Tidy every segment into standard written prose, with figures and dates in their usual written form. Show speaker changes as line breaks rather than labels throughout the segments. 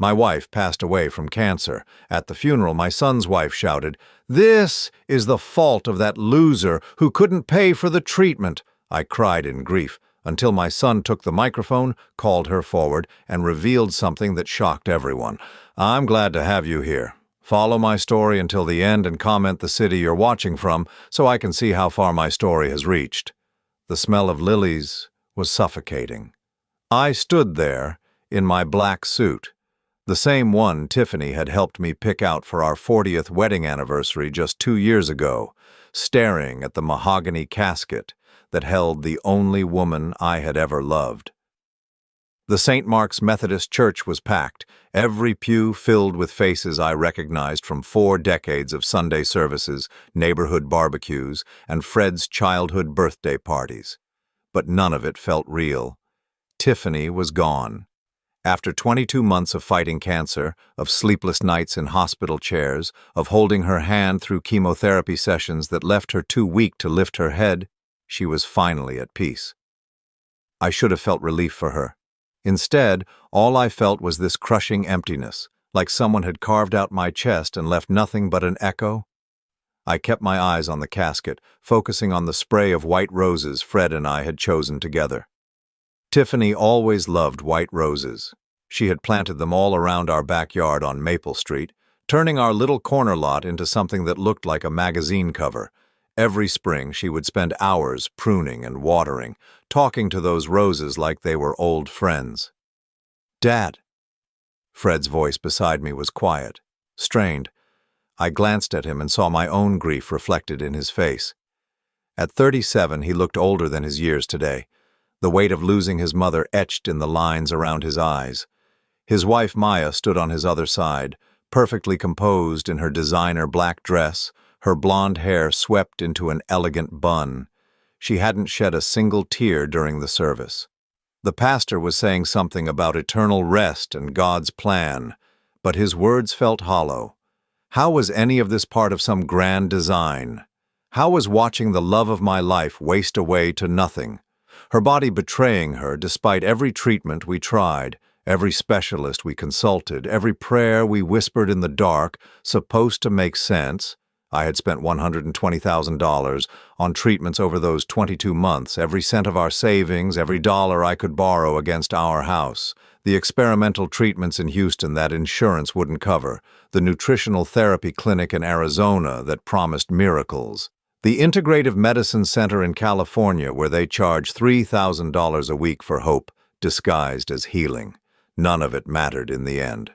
My wife passed away from cancer. At the funeral, my son's wife shouted, "This is the fault of that loser who couldn't pay for the treatment." I cried in grief, until my son took the microphone, called her forward, and revealed something that shocked everyone. "I'm glad to have you here. Follow my story until the end and comment the city you're watching from so I can see how far my story has reached." The smell of lilies was suffocating. I stood there in my black suit, the same one Tiffany had helped me pick out for our 40th wedding anniversary just 2 years ago, staring at the mahogany casket that held the only woman I had ever loved. The St. Mark's Methodist Church was packed, every pew filled with faces I recognized from 4 decades of Sunday services, neighborhood barbecues, and Fred's childhood birthday parties. But none of it felt real. Tiffany was gone. After 22 months of fighting cancer, of sleepless nights in hospital chairs, of holding her hand through chemotherapy sessions that left her too weak to lift her head, she was finally at peace. I should have felt relief for her. Instead, all I felt was this crushing emptiness, like someone had carved out my chest and left nothing but an echo. I kept my eyes on the casket, focusing on the spray of white roses Fred and I had chosen together. Tiffany always loved white roses. She had planted them all around our backyard on Maple Street, turning our little corner lot into something that looked like a magazine cover. Every spring she would spend hours pruning and watering, talking to those roses like they were old friends. "Dad." Fred's voice beside me was quiet, strained. I glanced at him and saw my own grief reflected in his face. At 37, he looked older than his years today, the weight of losing his mother etched in the lines around his eyes. His wife Maya stood on his other side, perfectly composed in her designer black dress, her blonde hair swept into an elegant bun. She hadn't shed a single tear during the service. The pastor was saying something about eternal rest and God's plan, but his words felt hollow. How was any of this part of some grand design? How was watching the love of my life waste away to nothing? Her body betraying her despite every treatment we tried, every specialist we consulted, every prayer we whispered in the dark, supposed to make sense. I had spent $120,000 on treatments over those 22 months, every cent of our savings, every dollar I could borrow against our house, the experimental treatments in Houston that insurance wouldn't cover, the nutritional therapy clinic in Arizona that promised miracles, the integrative medicine center in California where they charge $3,000 a week for hope, disguised as healing. None of it mattered in the end.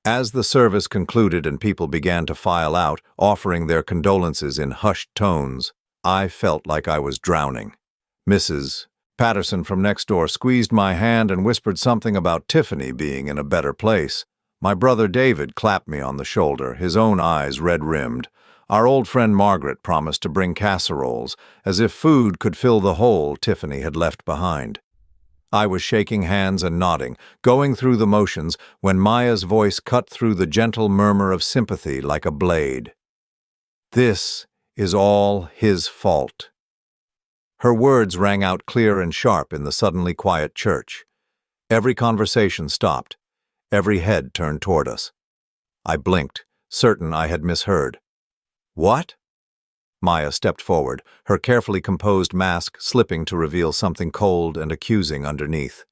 As the service concluded and people began to file out, offering their condolences in hushed tones, I felt like I was drowning. Mrs. Patterson from next door squeezed my hand and whispered something about Tiffany being in a better place. My brother David clapped me on the shoulder, his own eyes red-rimmed. Our old friend Margaret promised to bring casseroles, as if food could fill the hole Tiffany had left behind. I was shaking hands and nodding, going through the motions, when Maya's voice cut through the gentle murmur of sympathy like a blade. "This is all his fault." Her words rang out clear and sharp in the suddenly quiet church. Every conversation stopped. Every head turned toward us. I blinked, certain I had misheard. "What?" Maya stepped forward, her carefully composed mask slipping to reveal something cold and accusing underneath.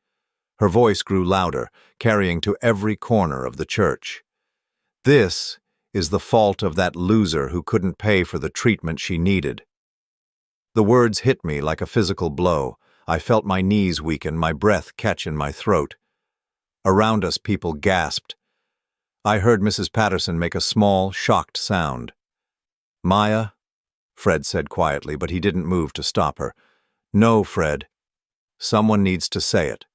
Her voice grew louder, carrying to every corner of the church. "This is the fault of that loser who couldn't pay for the treatment she needed." The words hit me like a physical blow. I felt my knees weaken, my breath catch in my throat. Around us, people gasped. I heard Mrs. Patterson make a small, shocked sound. "Maya," Fred said quietly, but he didn't move to stop her. "No, Fred. Someone needs to say it."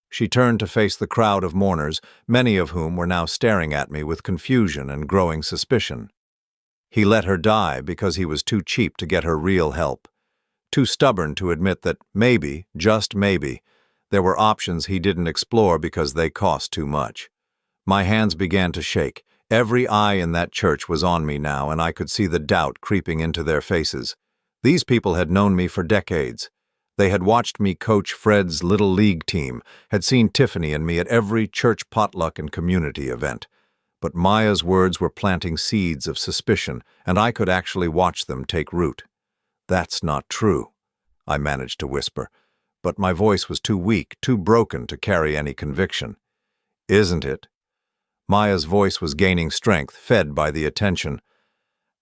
She turned to face the crowd of mourners, many of whom were now staring at me with confusion and growing suspicion. He let her die because he was too cheap to get her real help, too stubborn to admit that maybe, just maybe, there were options he didn't explore because they cost too much. My hands began to shake. Every eye in that church was on me now, and I could see the doubt creeping into their faces. These people had known me for decades. They had watched me coach Fred's Little League team, had seen Tiffany and me at every church potluck and community event. But Maya's words were planting seeds of suspicion, and I could actually watch them take root. "That's not true," I managed to whisper, but my voice was too weak, too broken to carry any conviction. "Isn't it?" Maya's voice was gaining strength, fed by the attention.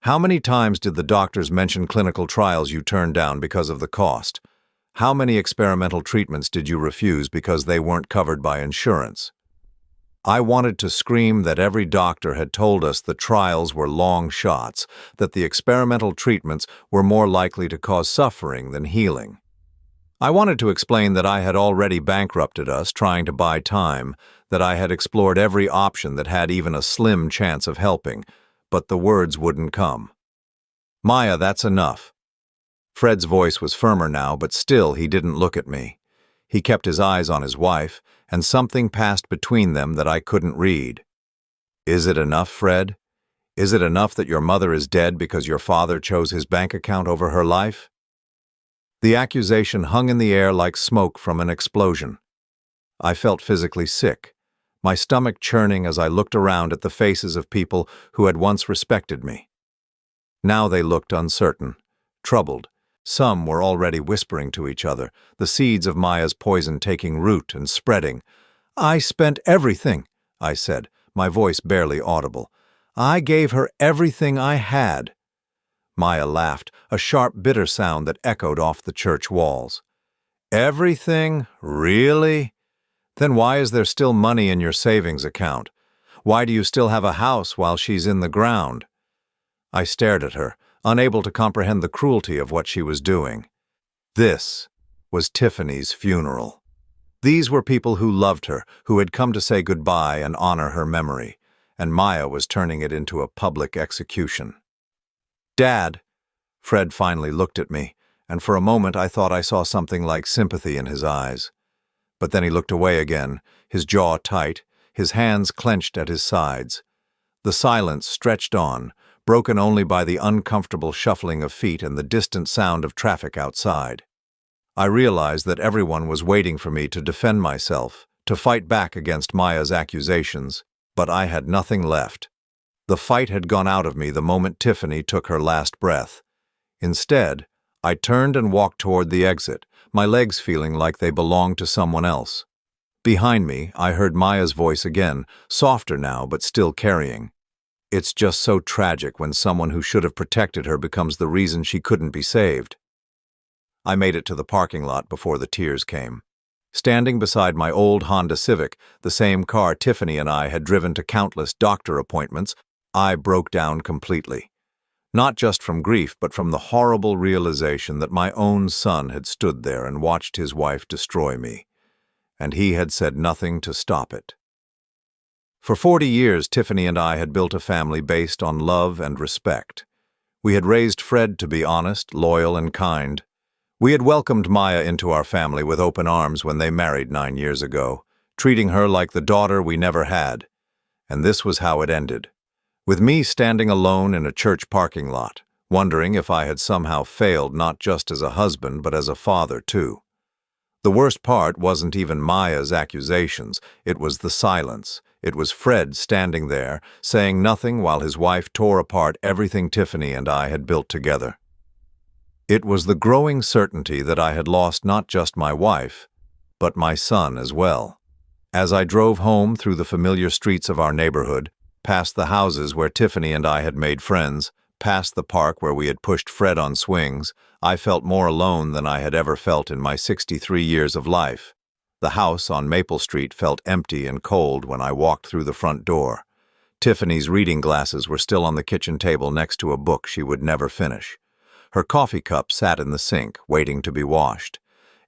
"How many times did the doctors mention clinical trials you turned down because of the cost? How many experimental treatments did you refuse because they weren't covered by insurance?" I wanted to scream that every doctor had told us the trials were long shots, that the experimental treatments were more likely to cause suffering than healing. I wanted to explain that I had already bankrupted us trying to buy time, that I had explored every option that had even a slim chance of helping, but the words wouldn't come. "Maya, that's enough." Fred's voice was firmer now, but still he didn't look at me. He kept his eyes on his wife, and something passed between them that I couldn't read. "Is it enough, Fred? Is it enough that your mother is dead because your father chose his bank account over her life?" The accusation hung in the air like smoke from an explosion. I felt physically sick, my stomach churning as I looked around at the faces of people who had once respected me. Now they looked uncertain, troubled. Some were already whispering to each other, the seeds of Maya's poison taking root and spreading. "I spent everything," I said, my voice barely audible. "I gave her everything I had." Maya laughed, a sharp, bitter sound that echoed off the church walls. "Everything? Really? Then why is there still money in your savings account? Why do you still have a house while she's in the ground?" I stared at her, unable to comprehend the cruelty of what she was doing. This was Tiffany's funeral. These were people who loved her, who had come to say goodbye and honor her memory, and Maya was turning it into a public execution. "Dad," Fred finally looked at me, and for a moment I thought I saw something like sympathy in his eyes. But then he looked away again, his jaw tight, his hands clenched at his sides. The silence stretched on, broken only by the uncomfortable shuffling of feet and the distant sound of traffic outside. I realized that everyone was waiting for me to defend myself, to fight back against Maya's accusations, but I had nothing left. The fight had gone out of me the moment Tiffany took her last breath. Instead, I turned and walked toward the exit, my legs feeling like they belonged to someone else. Behind me, I heard Maya's voice again, softer now but still carrying. "It's just so tragic when someone who should have protected her becomes the reason she couldn't be saved." I made it to the parking lot before the tears came. Standing beside my old Honda Civic, the same car Tiffany and I had driven to countless doctor appointments, I broke down completely. Not just from grief, but from the horrible realization that my own son had stood there and watched his wife destroy me, and he had said nothing to stop it. For 40 years, Tiffany and I had built a family based on love and respect. We had raised Fred to be honest, loyal, and kind. We had welcomed Maya into our family with open arms when they married 9 years ago, treating her like the daughter we never had. And this was how it ended, with me standing alone in a church parking lot, wondering if I had somehow failed not just as a husband but as a father too. The worst part wasn't even Maya's accusations, it was the silence. It was Fred standing there, saying nothing while his wife tore apart everything Tiffany and I had built together. It was the growing certainty that I had lost not just my wife, but my son as well. As I drove home through the familiar streets of our neighborhood, past the houses where Tiffany and I had made friends, past the park where we had pushed Fred on swings, I felt more alone than I had ever felt in my 63 years of life. The house on Maple Street felt empty and cold when I walked through the front door. Tiffany's reading glasses were still on the kitchen table next to a book she would never finish. Her coffee cup sat in the sink, waiting to be washed.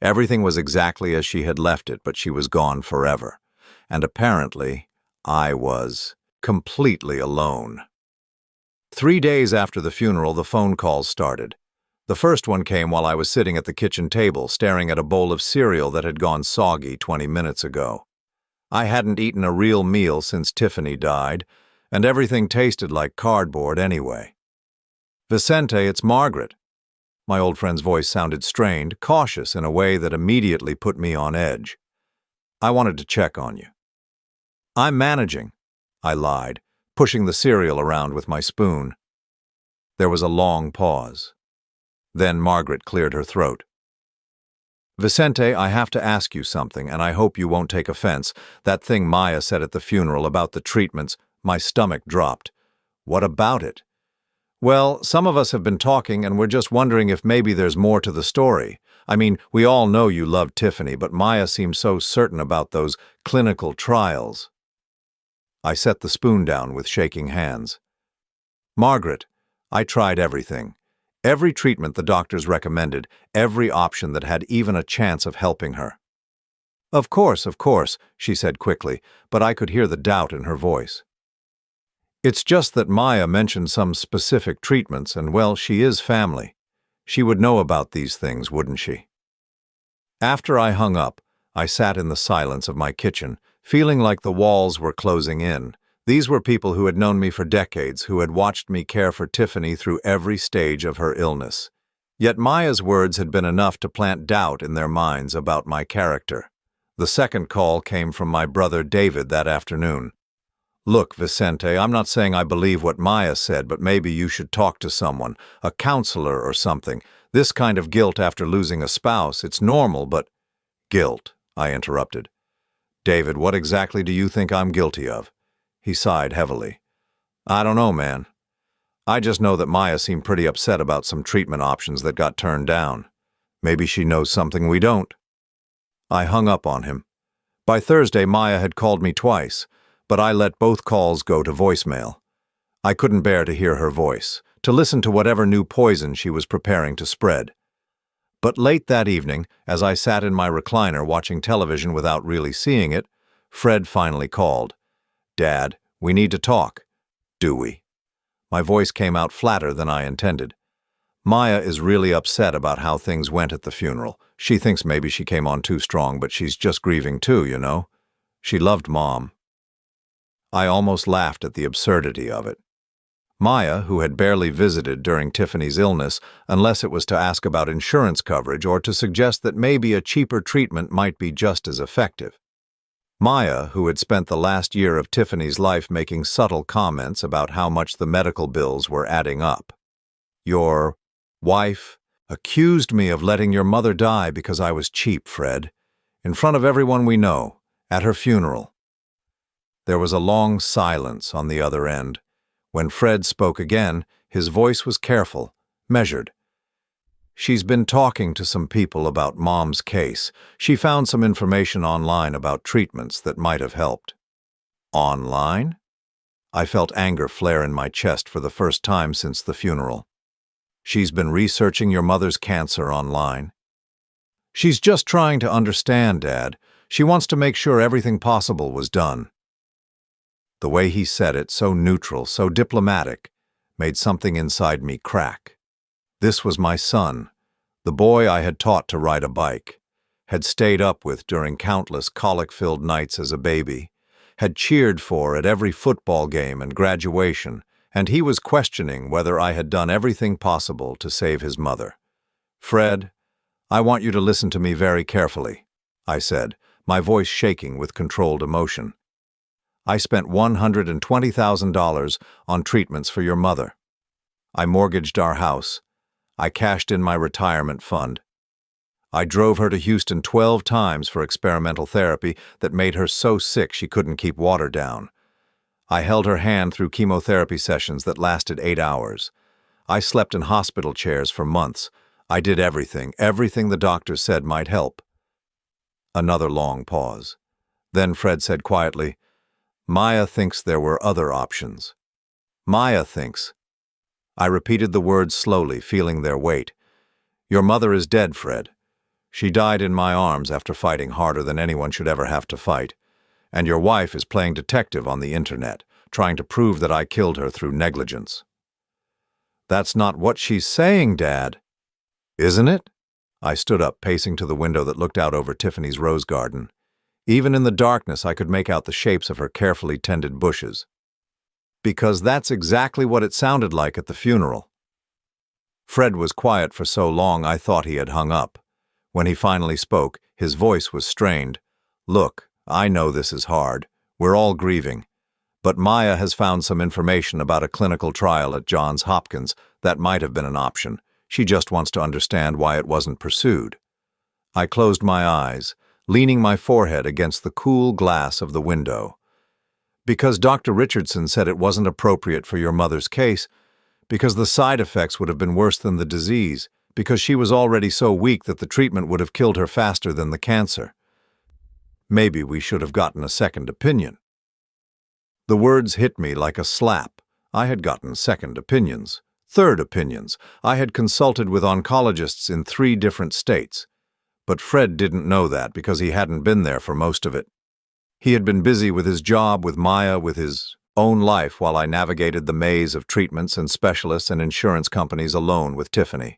Everything was exactly as she had left it, but she was gone forever. And apparently, I was completely alone. 3 days after the funeral, the phone calls started. The first one came while I was sitting at the kitchen table, staring at a bowl of cereal that had gone soggy 20 minutes ago. I hadn't eaten a real meal since Tiffany died, and everything tasted like cardboard anyway. "Vicente, it's Margaret." My old friend's voice sounded strained, cautious in a way that immediately put me on edge. I wanted to check on you. I'm managing, I lied, pushing the cereal around with my spoon. There was a long pause. Then Margaret cleared her throat. Vicente, I have to ask you something, and I hope you won't take offense. That thing Maya said at the funeral about the treatments, my stomach dropped. What about it? Well, some of us have been talking, and we're just wondering if maybe there's more to the story. I mean, we all know you loved Tiffany, but Maya seemed so certain about those clinical trials. I set the spoon down with shaking hands. Margaret, I tried everything. Every treatment the doctors recommended, every option that had even a chance of helping her. Of course, she said quickly, but I could hear the doubt in her voice. It's just that Maya mentioned some specific treatments, and well, she is family. She would know about these things, wouldn't she? After I hung up, I sat in the silence of my kitchen, feeling like the walls were closing in. These were people who had known me for decades, who had watched me care for Tiffany through every stage of her illness. Yet Maya's words had been enough to plant doubt in their minds about my character. The second call came from my brother David that afternoon. Look, Vicente, I'm not saying I believe what Maya said, but maybe you should talk to someone, a counselor or something. This kind of guilt after losing a spouse, it's normal, but— Guilt, I interrupted. David, what exactly do you think I'm guilty of? He sighed heavily. I don't know, man. I just know that Maya seemed pretty upset about some treatment options that got turned down. Maybe she knows something we don't. I hung up on him. By Thursday, Maya had called me twice, but I let both calls go to voicemail. I couldn't bear to hear her voice, to listen to whatever new poison she was preparing to spread. But late that evening, as I sat in my recliner watching television without really seeing it, Fred finally called. Dad, we need to talk. Do we? My voice came out flatter than I intended. Maya is really upset about how things went at the funeral. She thinks maybe she came on too strong, but she's just grieving too, you know. She loved Mom. I almost laughed at the absurdity of it. Maya, who had barely visited during Tiffany's illness, unless it was to ask about insurance coverage or to suggest that maybe a cheaper treatment might be just as effective. Maya, who had spent the last year of Tiffany's life making subtle comments about how much the medical bills were adding up. Your wife accused me of letting your mother die because I was cheap, Fred, in front of everyone we know, at her funeral. There was a long silence on the other end. When Fred spoke again, his voice was careful, measured. She's been talking to some people about Mom's case. She found some information online about treatments that might have helped. Online? I felt anger flare in my chest for the first time since the funeral. She's been researching your mother's cancer online. She's just trying to understand, Dad. She wants to make sure everything possible was done. The way he said it, so neutral, so diplomatic, made something inside me crack. This was my son, the boy I had taught to ride a bike, had stayed up with during countless colic-filled nights as a baby, had cheered for at every football game and graduation, and he was questioning whether I had done everything possible to save his mother. Fred, I want you to listen to me very carefully, I said, my voice shaking with controlled emotion. I spent $120,000 on treatments for your mother. I mortgaged our house. I cashed in my retirement fund. I drove her to Houston 12 times for experimental therapy that made her so sick she couldn't keep water down. I held her hand through chemotherapy sessions that lasted 8 hours. I slept in hospital chairs for months. I did everything the doctor said might help. Another long pause. Then Fred said quietly, Maya thinks there were other options. Maya thinks. I repeated the words slowly, feeling their weight. Your mother is dead, Fred. She died in my arms after fighting harder than anyone should ever have to fight. And your wife is playing detective on the internet, trying to prove that I killed her through negligence. That's not what she's saying, Dad. Isn't it? I stood up, pacing to the window that looked out over Tiffany's rose garden. Even in the darkness, I could make out the shapes of her carefully tended bushes. Because that's exactly what it sounded like at the funeral. Fred was quiet for so long I thought he had hung up. When he finally spoke, his voice was strained. "Look, I know this is hard. We're all grieving. But Maya has found some information about a clinical trial at Johns Hopkins that might have been an option. She just wants to understand why it wasn't pursued." I closed my eyes, leaning my forehead against the cool glass of the window. "Because Dr. Richardson said it wasn't appropriate for your mother's case, because the side effects would have been worse than the disease, because she was already so weak that the treatment would have killed her faster than the cancer. Maybe we should have gotten a second opinion." The words hit me like a slap. I had gotten second opinions, third opinions. I had consulted with oncologists in 3 different states. But Fred didn't know that because he hadn't been there for most of it. He had been busy with his job, with Maya, with his own life while I navigated the maze of treatments and specialists and insurance companies alone with Tiffany.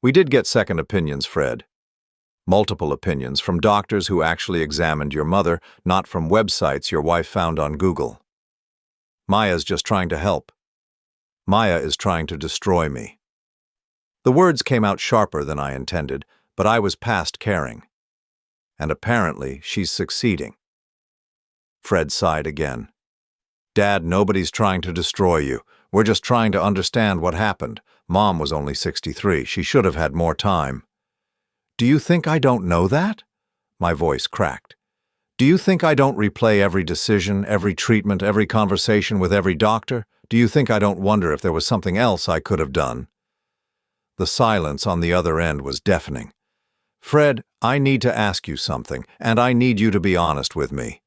We did get second opinions, Fred. Multiple opinions from doctors who actually examined your mother, not from websites your wife found on Google. Maya's just trying to help. Maya is trying to destroy me. The words came out sharper than I intended, but I was past caring. And apparently, she's succeeding. Fred sighed again. "Dad, nobody's trying to destroy you. We're just trying to understand what happened. Mom was only 63. She should have had more time." "Do you think I don't know that?" My voice cracked. "Do you think I don't replay every decision, every treatment, every conversation with every doctor? Do you think I don't wonder if there was something else I could have done?" The silence on the other end was deafening. "Fred, I need to ask you something, and I need you to be honest with me.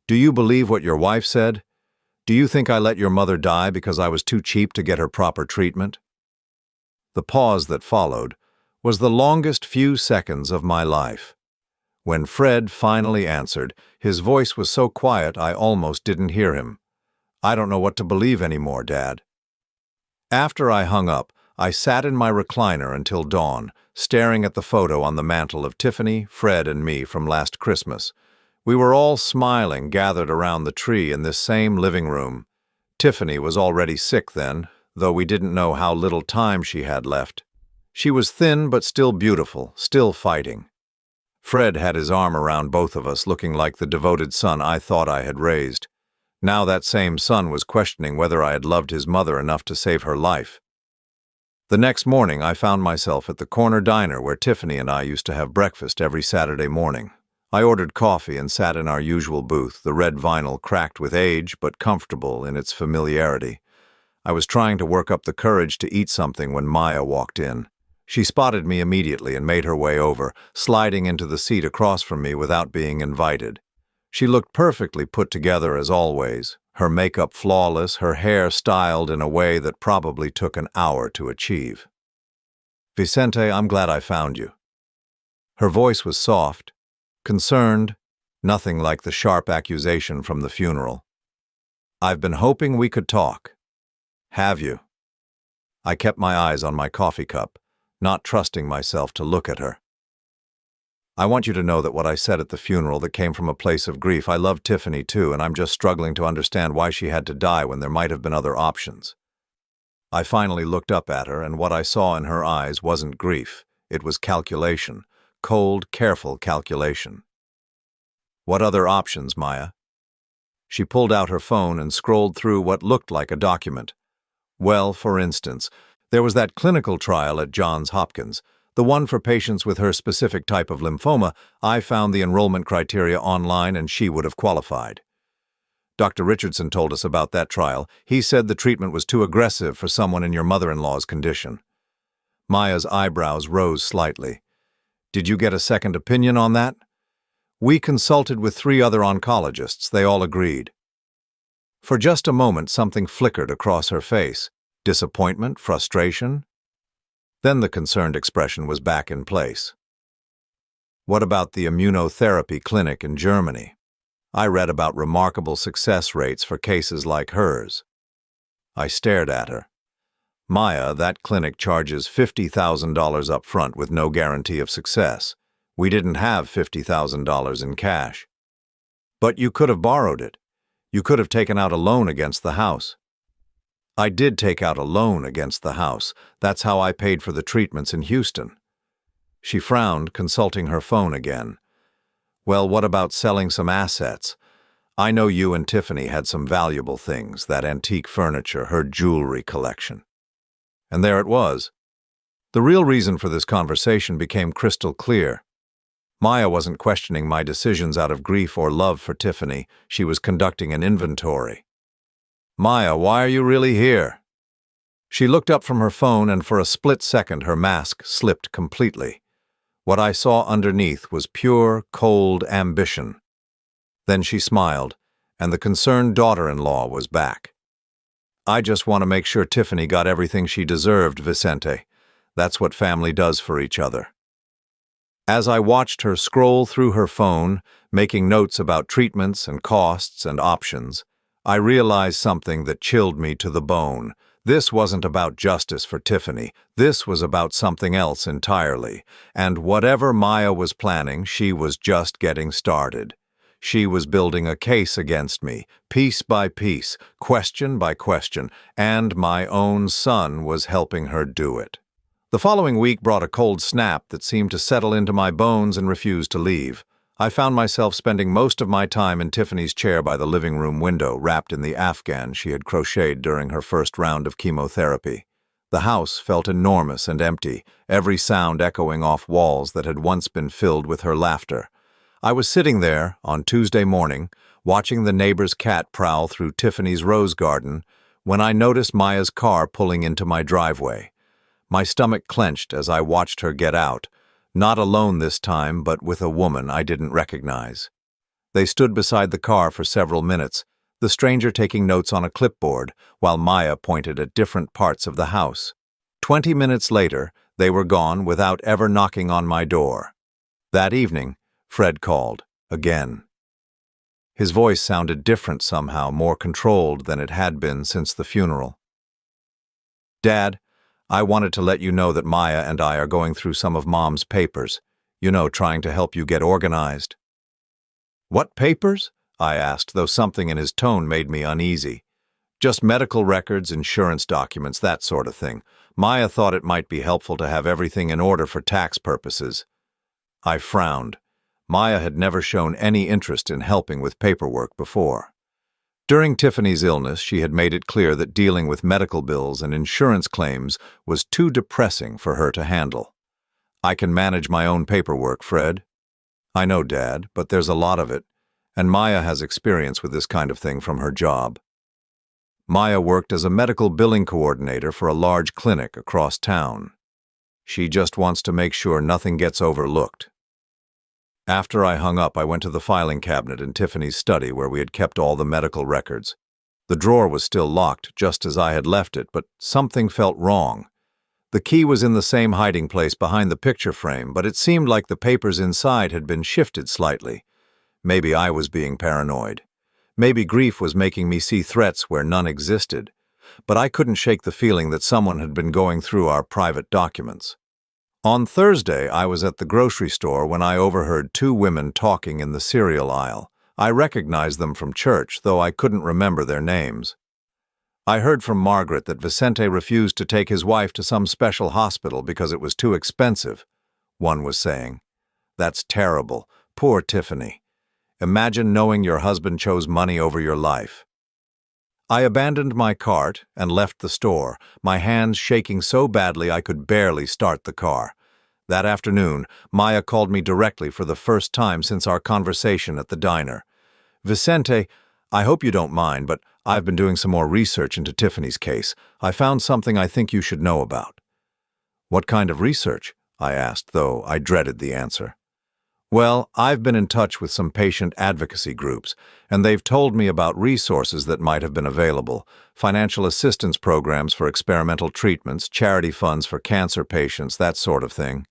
Do you believe what your wife said? Do you think I let your mother die because I was too cheap to get her proper treatment?" The pause that followed was the longest few seconds of my life. When Fred finally answered, his voice was so quiet I almost didn't hear him. "I don't know what to believe anymore, Dad." After I hung up, I sat in my recliner until dawn, staring at the photo on the mantel of Tiffany, Fred, and me from last Christmas. We were all smiling, gathered around the tree in this same living room. Tiffany was already sick then, though we didn't know how little time she had left. She was thin but still beautiful, still fighting. Fred had his arm around both of us, looking like the devoted son I thought I had raised. Now that same son was questioning whether I had loved his mother enough to save her life. The next morning, I found myself at the corner diner where Tiffany and I used to have breakfast every Saturday morning. I ordered coffee and sat in our usual booth, the red vinyl cracked with age but comfortable in its familiarity. I was trying to work up the courage to eat something when Maya walked in. She spotted me immediately and made her way over, sliding into the seat across from me without being invited. She looked perfectly put together as always, her makeup flawless, her hair styled in a way that probably took an hour to achieve. "Vicente, I'm glad I found you." Her voice was soft, concerned, nothing like the sharp accusation from the funeral. "I've been hoping we could talk." "Have you?" I kept my eyes on my coffee cup, not trusting myself to look at her. "I want you to know that what I said at the funeral that came from a place of grief. I love Tiffany too, and I'm just struggling to understand why she had to die when there might have been other options." I finally looked up at her, and what I saw in her eyes wasn't grief. It was calculation, cold, careful calculation. "What other options, Maya?" She pulled out her phone and scrolled through what looked like a document. "Well, for instance, there was that clinical trial at Johns Hopkins. The one for patients with her specific type of lymphoma. I found the enrollment criteria online and she would have qualified. Dr. Richardson told us about that trial. He said the treatment was too aggressive for someone in your mother-in-law's condition." Maya's eyebrows rose slightly. "Did you get a second opinion on that?" "We consulted with 3 other oncologists. They all agreed." For just a moment, something flickered across her face. Disappointment, frustration. Then the concerned expression was back in place. "What about the immunotherapy clinic in Germany? I read about remarkable success rates for cases like hers." I stared at her. "Maya, that clinic charges $50,000 up front with no guarantee of success. We didn't have $50,000 in cash." "But you could have borrowed it. You could have taken out a loan against the house." I did take out a loan against the house. That's how I paid for the treatments in Houston. She frowned, consulting her phone again. Well, what about selling some assets? I know you and Tiffany had some valuable things, that antique furniture, her jewelry collection. And there it was. The real reason for this conversation became crystal clear. Maya wasn't questioning my decisions out of grief or love for Tiffany. She was conducting an inventory. Maya, why are you really here? She looked up from her phone, and for a split second her mask slipped completely. What I saw underneath was pure, cold ambition. Then she smiled, and the concerned daughter-in-law was back. I just want to make sure Tiffany got everything she deserved, Vicente. That's what family does for each other. As I watched her scroll through her phone, making notes about treatments and costs and options, I realized something that chilled me to the bone. This wasn't about justice for Tiffany. This was about something else entirely. And whatever Maya was planning, she was just getting started. She was building a case against me, piece by piece, question by question, and my own son was helping her do it. The following week brought a cold snap that seemed to settle into my bones and refuse to leave. I found myself spending most of my time in Tiffany's chair by the living room window, wrapped in the afghan she had crocheted during her first round of chemotherapy. The house felt enormous and empty, every sound echoing off walls that had once been filled with her laughter. I was sitting there, on Tuesday morning, watching the neighbor's cat prowl through Tiffany's rose garden, when I noticed Maya's car pulling into my driveway. My stomach clenched as I watched her get out, not alone this time, but with a woman I didn't recognize. They stood beside the car for several minutes, the stranger taking notes on a clipboard, while Maya pointed at different parts of the house. 20 minutes later, they were gone without ever knocking on my door. That evening, Fred called, again. His voice sounded different somehow, more controlled than it had been since the funeral. Dad, I wanted to let you know that Maya and I are going through some of Mom's papers. You know, trying to help you get organized. What papers? I asked, though something in his tone made me uneasy. Just medical records, insurance documents, that sort of thing. Maya thought it might be helpful to have everything in order for tax purposes. I frowned. Maya had never shown any interest in helping with paperwork before. During Tiffany's illness, she had made it clear that dealing with medical bills and insurance claims was too depressing for her to handle. I can manage my own paperwork, Fred. I know, Dad, but there's a lot of it, and Maya has experience with this kind of thing from her job. Maya worked as a medical billing coordinator for a large clinic across town. She just wants to make sure nothing gets overlooked. After I hung up, I went to the filing cabinet in Tiffany's study where we had kept all the medical records. The drawer was still locked, just as I had left it, but something felt wrong. The key was in the same hiding place behind the picture frame, but it seemed like the papers inside had been shifted slightly. Maybe I was being paranoid. Maybe grief was making me see threats where none existed. But I couldn't shake the feeling that someone had been going through our private documents. On Thursday, I was at the grocery store when I overheard two women talking in the cereal aisle. I recognized them from church, though I couldn't remember their names. I heard from Margaret that Vicente refused to take his wife to some special hospital because it was too expensive, one was saying. That's terrible. Poor Tiffany. Imagine knowing your husband chose money over your life. I abandoned my cart and left the store, my hands shaking so badly I could barely start the car. That afternoon, Maya called me directly for the first time since our conversation at the diner. Vicente, I hope you don't mind, but I've been doing some more research into Tiffany's case. I found something I think you should know about. What kind of research? I asked, though I dreaded the answer. Well, I've been in touch with some patient advocacy groups, and they've told me about resources that might have been available, financial assistance programs for experimental treatments, charity funds for cancer patients, that sort of thing.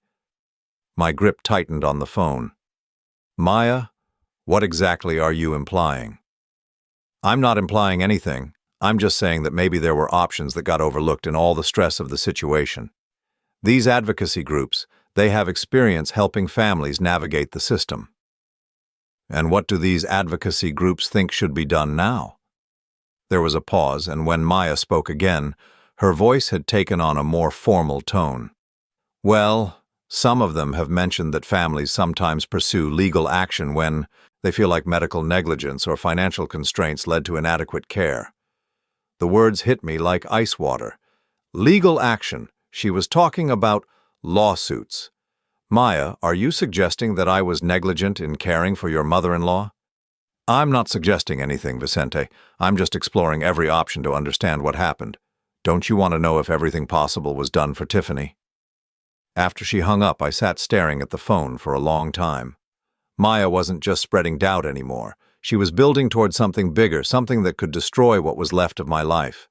My grip tightened on the phone. Maya, what exactly are you implying? I'm not implying anything. I'm just saying that maybe there were options that got overlooked in all the stress of the situation. These advocacy groups, they have experience helping families navigate the system. And what do these advocacy groups think should be done now? There was a pause, and when Maya spoke again, her voice had taken on a more formal tone. Well, some of them have mentioned that families sometimes pursue legal action when they feel like medical negligence or financial constraints led to inadequate care. The words hit me like ice water. Legal action. She was talking about lawsuits. Maya, are you suggesting that I was negligent in caring for your mother-in-law? I'm not suggesting anything, Vicente. I'm just exploring every option to understand what happened. Don't you want to know if everything possible was done for Tiffany? After she hung up, I sat staring at the phone for a long time. Maya wasn't just spreading doubt anymore. She was building toward something bigger, something that could destroy what was left of my life.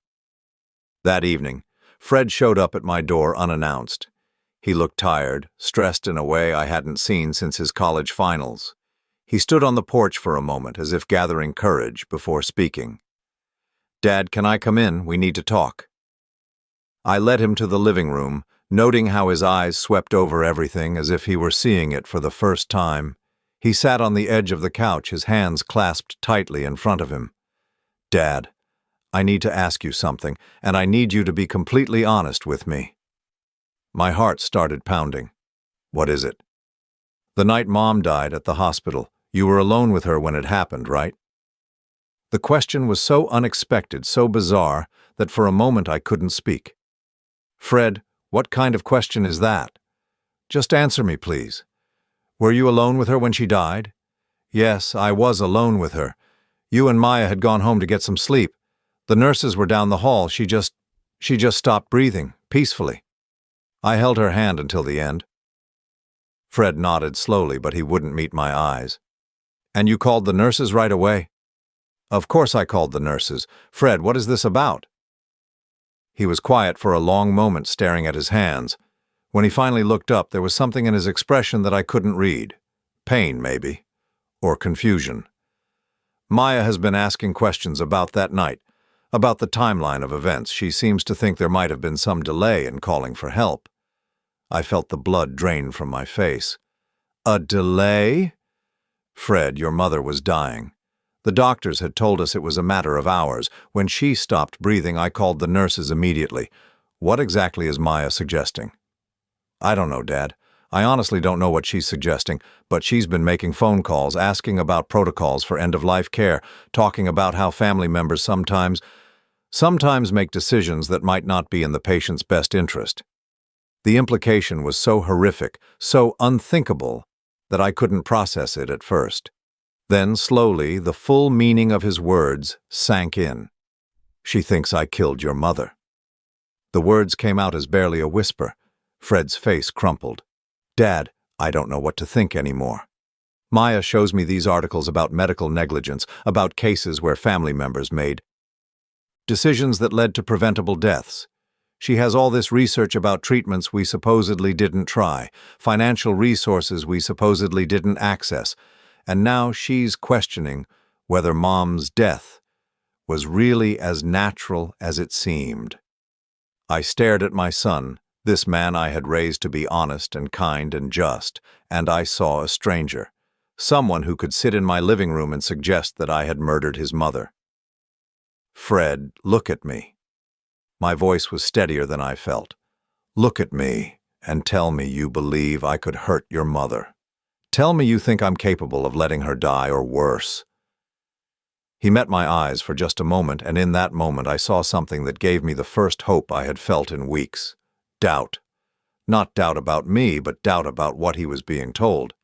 That evening, Fred showed up at my door unannounced. He looked tired, stressed in a way I hadn't seen since his college finals. He stood on the porch for a moment, as if gathering courage, before speaking. "Dad, can I come in? We need to talk." I led him to the living room, noting how his eyes swept over everything as if he were seeing it for the first time. He sat on the edge of the couch, his hands clasped tightly in front of him. "Dad, I need to ask you something, and I need you to be completely honest with me." My heart started pounding. "What is it?" "The night Mom died at the hospital, you were alone with her when it happened, right?" The question was so unexpected, so bizarre, that for a moment I couldn't speak. "Fred, what kind of question is that? Just answer me, please. Were you alone with her when she died?" "Yes, I was alone with her. You and Maya had gone home to get some sleep. The nurses were down the hall. She just stopped breathing, peacefully. I held her hand until the end." Fred nodded slowly, but he wouldn't meet my eyes. "And you called the nurses right away?" "Of course I called the nurses. Fred, what is this about?" He was quiet for a long moment, staring at his hands. When he finally looked up, there was something in his expression that I couldn't read. Pain, maybe. Or confusion. "Maya has been asking questions about that night, about the timeline of events. She seems to think there might have been some delay in calling for help." I felt the blood drain from my face. "A delay?" "Fred, your mother was dying. The doctors had told us it was a matter of hours. When she stopped breathing, I called the nurses immediately. What exactly is Maya suggesting?" "I don't know, Dad. I honestly don't know what she's suggesting, but she's been making phone calls, asking about protocols for end-of-life care, talking about how family members sometimes make decisions that might not be in the patient's best interest." The implication was so horrific, so unthinkable, that I couldn't process it at first. Then, slowly, the full meaning of his words sank in. "She thinks I killed your mother." The words came out as barely a whisper. Fred's face crumpled. "Dad, I don't know what to think anymore. Maya shows me these articles about medical negligence, about cases where family members made decisions that led to preventable deaths. She has all this research about treatments we supposedly didn't try, financial resources we supposedly didn't access, and now she's questioning whether Mom's death was really as natural as it seemed." I stared at my son, this man I had raised to be honest and kind and just, and I saw a stranger, someone who could sit in my living room and suggest that I had murdered his mother. "Fred, look at me." My voice was steadier than I felt. "Look at me and tell me you believe I could hurt your mother. Tell me you think I'm capable of letting her die or worse." He met my eyes for just a moment, and in that moment I saw something that gave me the first hope I had felt in weeks. Doubt. Not doubt about me, but doubt about what he was being told.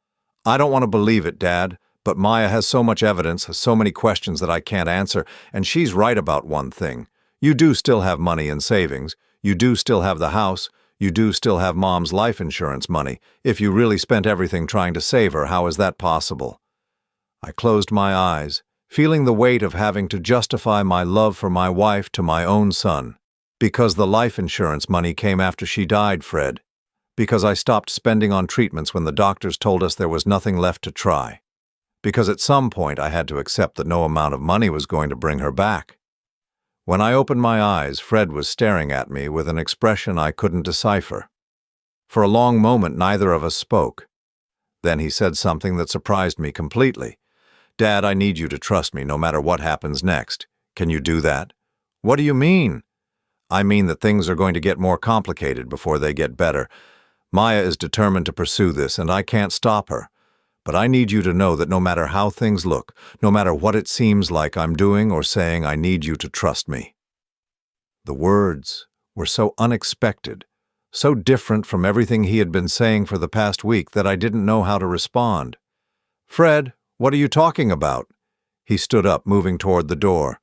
"I don't want to believe it, Dad, but Maya has so much evidence, so many questions that I can't answer, and she's right about one thing. You do still have money in savings. You do still have the house. You do still have Mom's life insurance money. If you really spent everything trying to save her, how is that possible?" I closed my eyes, feeling the weight of having to justify my love for my wife to my own son. "Because the life insurance money came after she died, Fred. Because I stopped spending on treatments when the doctors told us there was nothing left to try. Because at some point I had to accept that no amount of money was going to bring her back." When I opened my eyes, Fred was staring at me with an expression I couldn't decipher. For a long moment, neither of us spoke. Then he said something that surprised me completely. "Dad, I need you to trust me no matter what happens next. Can you do that? What do you mean? I mean that things are going to get more complicated before they get better. Maya is determined to pursue this, and I can't stop her. But I need you to know that no matter how things look, no matter what it seems like I'm doing or saying, I need you to trust me. The words were so unexpected, so different from everything he had been saying for the past week that I didn't know how to respond. Fred, what are you talking about? He stood up, moving toward the door.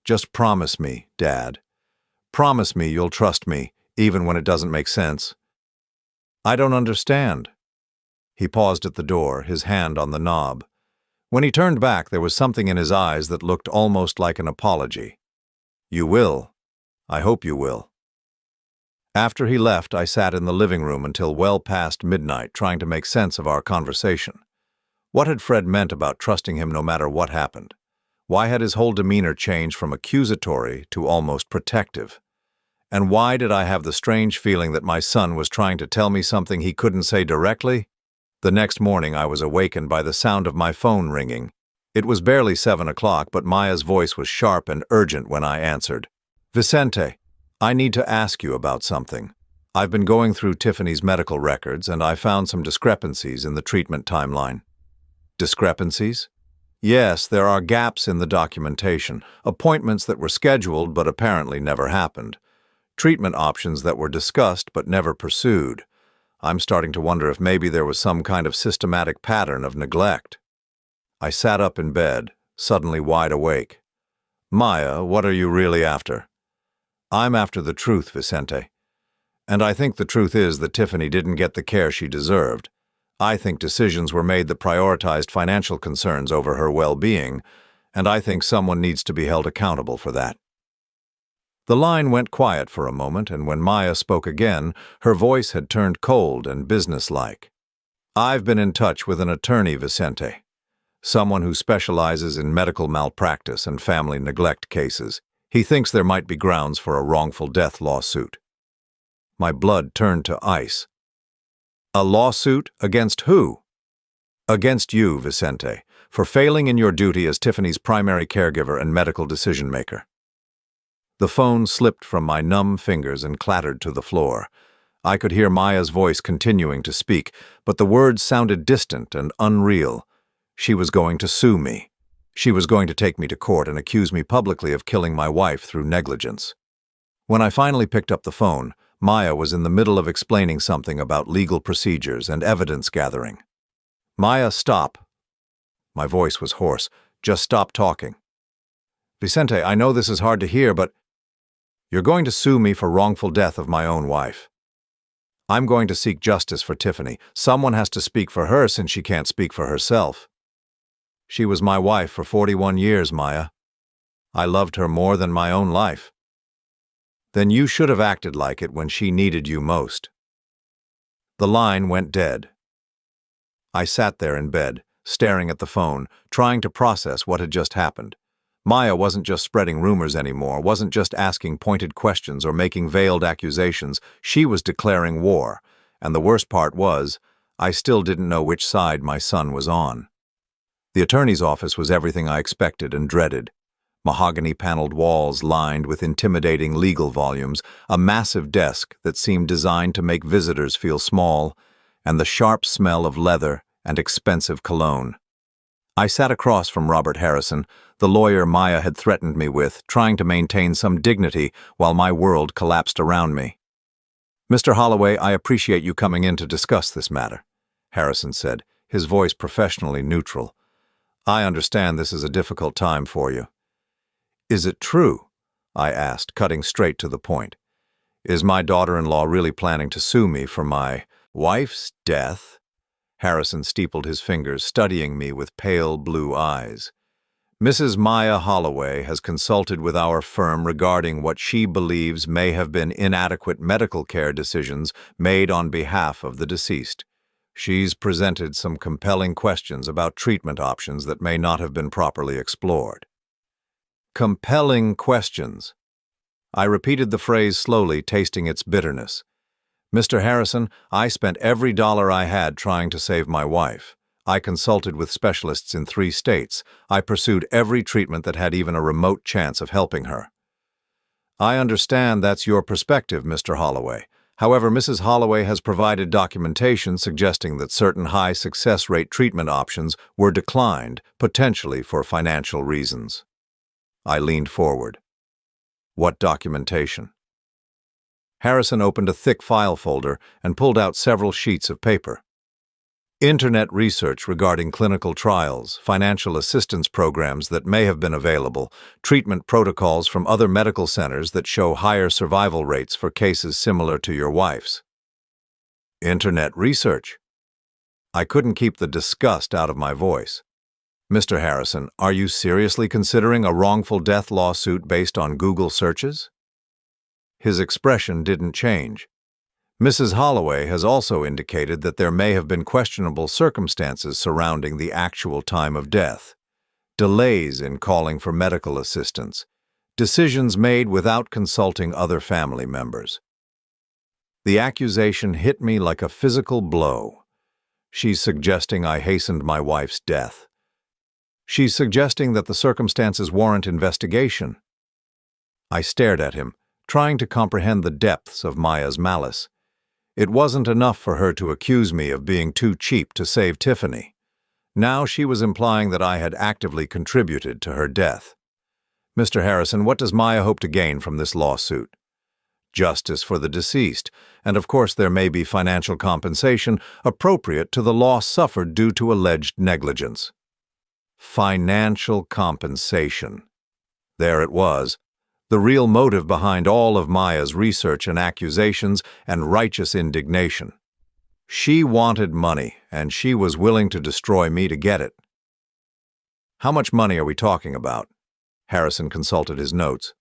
Just promise me, Dad. Promise me you'll trust me, even when it doesn't make sense. I don't understand. He paused at the door, his hand on the knob. When he turned back, there was something in his eyes that looked almost like an apology. You will. I hope you will. After he left, I sat in the living room until well past midnight, trying to make sense of our conversation. What had Fred meant about trusting him no matter what happened? Why had his whole demeanor changed from accusatory to almost protective? And why did I have the strange feeling that my son was trying to tell me something he couldn't say directly? The next morning I was awakened by the sound of my phone ringing. It was barely 7 o'clock, but Maya's voice was sharp and urgent when I answered. Vicente, I need to ask you about something. I've been going through Tiffany's medical records, and I found some discrepancies in the treatment timeline. Discrepancies? Yes, there are gaps in the documentation, appointments that were scheduled but apparently never happened, treatment options that were discussed but never pursued. I'm starting to wonder if maybe there was some kind of systematic pattern of neglect. I sat up in bed, suddenly wide awake. Maya, what are you really after? I'm after the truth, Vicente. And I think the truth is that Tiffany didn't get the care she deserved. I think decisions were made that prioritized financial concerns over her well-being, and I think someone needs to be held accountable for that. The line went quiet for a moment, and when Maya spoke again, her voice had turned cold and businesslike. I've been in touch with an attorney, Vicente. Someone who specializes in medical malpractice and family neglect cases. He thinks there might be grounds for a wrongful death lawsuit. My blood turned to ice. A lawsuit against who? Against you, Vicente, for failing in your duty as Tiffany's primary caregiver and medical decision-maker. The phone slipped from my numb fingers and clattered to the floor. I could hear Maya's voice continuing to speak, but the words sounded distant and unreal. She was going to sue me. She was going to take me to court and accuse me publicly of killing my wife through negligence. When I finally picked up the phone, Maya was in the middle of explaining something about legal procedures and evidence gathering. Maya, stop. My voice was hoarse. Just stop talking. Vicente, I know this is hard to hear, but you're going to sue me for wrongful death of my own wife. I'm going to seek justice for Tiffany. Someone has to speak for her since she can't speak for herself. She was my wife for 41 years, Maya. I loved her more than my own life. Then you should have acted like it when she needed you most. The line went dead. I sat there in bed, staring at the phone, trying to process what had just happened. Maya wasn't just spreading rumors anymore, wasn't just asking pointed questions or making veiled accusations. She was declaring war, and the worst part was, I still didn't know which side my son was on. The attorney's office was everything I expected and dreaded. Mahogany-paneled walls lined with intimidating legal volumes, a massive desk that seemed designed to make visitors feel small, and the sharp smell of leather and expensive cologne. I sat across from Robert Harrison, the lawyer Maya had threatened me with, trying to maintain some dignity while my world collapsed around me. Mr. Holloway, I appreciate you coming in to discuss this matter, Harrison said, his voice professionally neutral. I understand this is a difficult time for you. Is it true? I asked, cutting straight to the point. Is my daughter-in-law really planning to sue me for my wife's death? Harrison steepled his fingers, studying me with pale blue eyes. Mrs. Maya Holloway has consulted with our firm regarding what she believes may have been inadequate medical care decisions made on behalf of the deceased. She's presented some compelling questions about treatment options that may not have been properly explored. Compelling questions. I repeated the phrase slowly, tasting its bitterness. Mr. Harrison, I spent every dollar I had trying to save my wife. I consulted with specialists in 3 states. I pursued every treatment that had even a remote chance of helping her. I understand that's your perspective, Mr. Holloway. However, Mrs. Holloway has provided documentation suggesting that certain high success rate treatment options were declined, potentially for financial reasons. I leaned forward. What documentation? Harrison opened a thick file folder and pulled out several sheets of paper. Internet research regarding clinical trials, financial assistance programs that may have been available, treatment protocols from other medical centers that show higher survival rates for cases similar to your wife's. Internet research? I couldn't keep the disgust out of my voice. Mr. Harrison, are you seriously considering a wrongful death lawsuit based on Google searches? His expression didn't change. Mrs. Holloway has also indicated that there may have been questionable circumstances surrounding the actual time of death, delays in calling for medical assistance, decisions made without consulting other family members. The accusation hit me like a physical blow. She's suggesting I hastened my wife's death. She's suggesting that the circumstances warrant investigation. I stared at him, trying to comprehend the depths of Maya's malice. It wasn't enough for her to accuse me of being too cheap to save Tiffany. Now she was implying that I had actively contributed to her death. Mr. Harrison, what does Maya hope to gain from this lawsuit? Justice for the deceased, and of course there may be financial compensation appropriate to the loss suffered due to alleged negligence. Financial compensation. There it was. The real motive behind all of Maya's research and accusations and righteous indignation. She wanted money, and she was willing to destroy me to get it. How much money are we talking about? Harrison consulted his notes.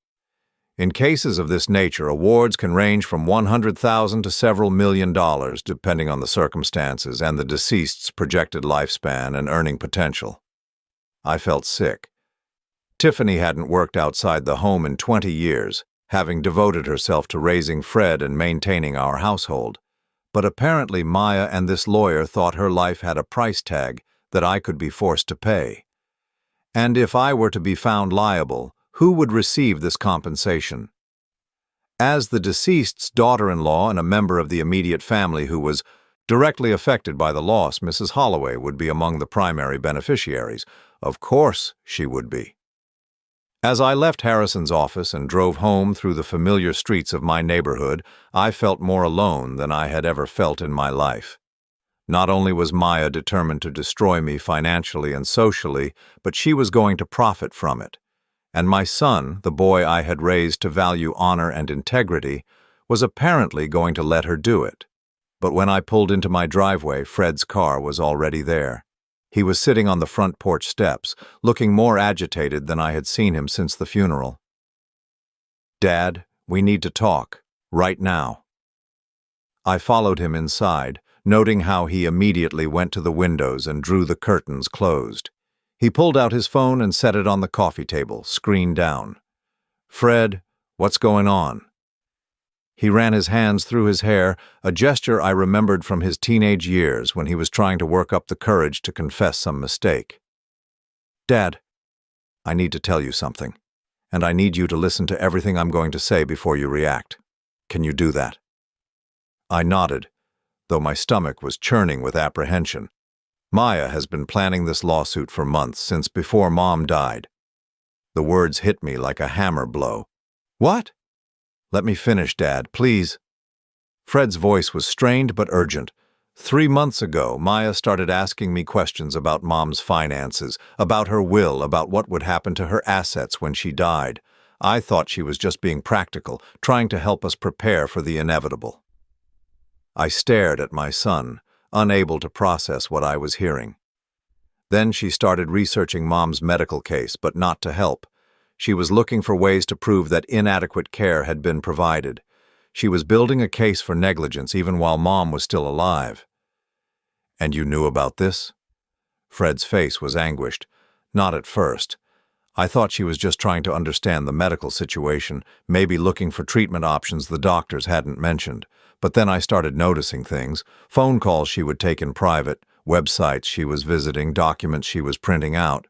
In cases of this nature, awards can range from $100,000 to several million dollars, depending on the circumstances and the deceased's projected lifespan and earning potential. I felt sick. Tiffany hadn't worked outside the home in 20 years, having devoted herself to raising Fred and maintaining our household. But apparently Maya and this lawyer thought her life had a price tag that I could be forced to pay. And if I were to be found liable, who would receive this compensation? As the deceased's daughter-in-law and a member of the immediate family who was directly affected by the loss, Mrs. Holloway would be among the primary beneficiaries. Of course she would be. As I left Harrison's office and drove home through the familiar streets of my neighborhood, I felt more alone than I had ever felt in my life. Not only was Maya determined to destroy me financially and socially, but she was going to profit from it. And my son, the boy I had raised to value honor and integrity, was apparently going to let her do it. But when I pulled into my driveway, Fred's car was already there. He was sitting on the front porch steps, looking more agitated than I had seen him since the funeral. "Dad, we need to talk, right now." I followed him inside, noting how he immediately went to the windows and drew the curtains closed. He pulled out his phone and set it on the coffee table, screen down. "Fred, what's going on?" He ran his hands through his hair, a gesture I remembered from his teenage years when he was trying to work up the courage to confess some mistake. "Dad, I need to tell you something, and I need you to listen to everything I'm going to say before you react. Can you do that?" I nodded, though my stomach was churning with apprehension. Maya has been planning this lawsuit for months, since before Mom died. The words hit me like a hammer blow. "What?" "Let me finish, Dad, please." Fred's voice was strained but urgent. 3 months ago, Maya started asking me questions about Mom's finances, about her will, about what would happen to her assets when she died. I thought she was just being practical, trying to help us prepare for the inevitable. I stared at my son, unable to process what I was hearing. Then she started researching Mom's medical case, but not to help. She was looking for ways to prove that inadequate care had been provided. She was building a case for negligence even while Mom was still alive. "And you knew about this?" Fred's face was anguished. Not at first. I thought she was just trying to understand the medical situation, maybe looking for treatment options the doctors hadn't mentioned. But then I started noticing things, phone calls she would take in private, websites she was visiting, documents she was printing out.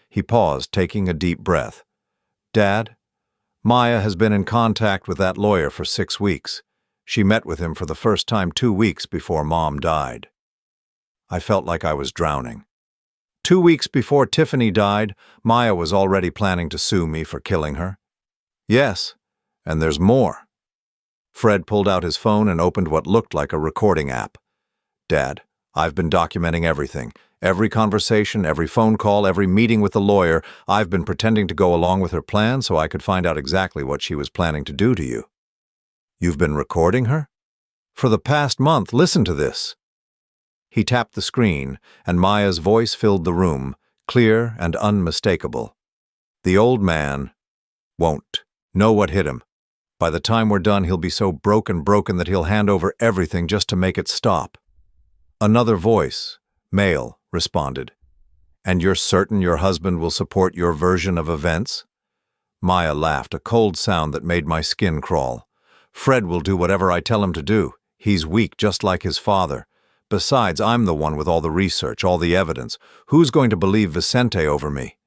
He paused, taking a deep breath. "Dad, Maya has been in contact with that lawyer for 6 weeks. She met with him for the first time 2 weeks before Mom died." I felt like I was drowning. 2 weeks before Tiffany died, Maya was already planning to sue me for killing her. Yes, and there's more. Fred pulled out his phone and opened what looked like a recording app. "Dad, I've been documenting everything. Every conversation, every phone call, every meeting with the lawyer. I've been pretending to go along with her plan so I could find out exactly what she was planning to do to you." "You've been recording her?" "For the past month. Listen to this." He tapped the screen, and Maya's voice filled the room, clear and unmistakable. "The old man won't know what hit him. By the time we're done, he'll be so broken that he'll hand over everything just to make it stop." Another voice, male, responded. "And you're certain your husband will support your version of events?" Maya laughed, a cold sound that made my skin crawl. "Fred will do whatever I tell him to do. He's weak, just like his father. Besides, I'm the one with all the research, all the evidence. Who's going to believe Vicente over me?"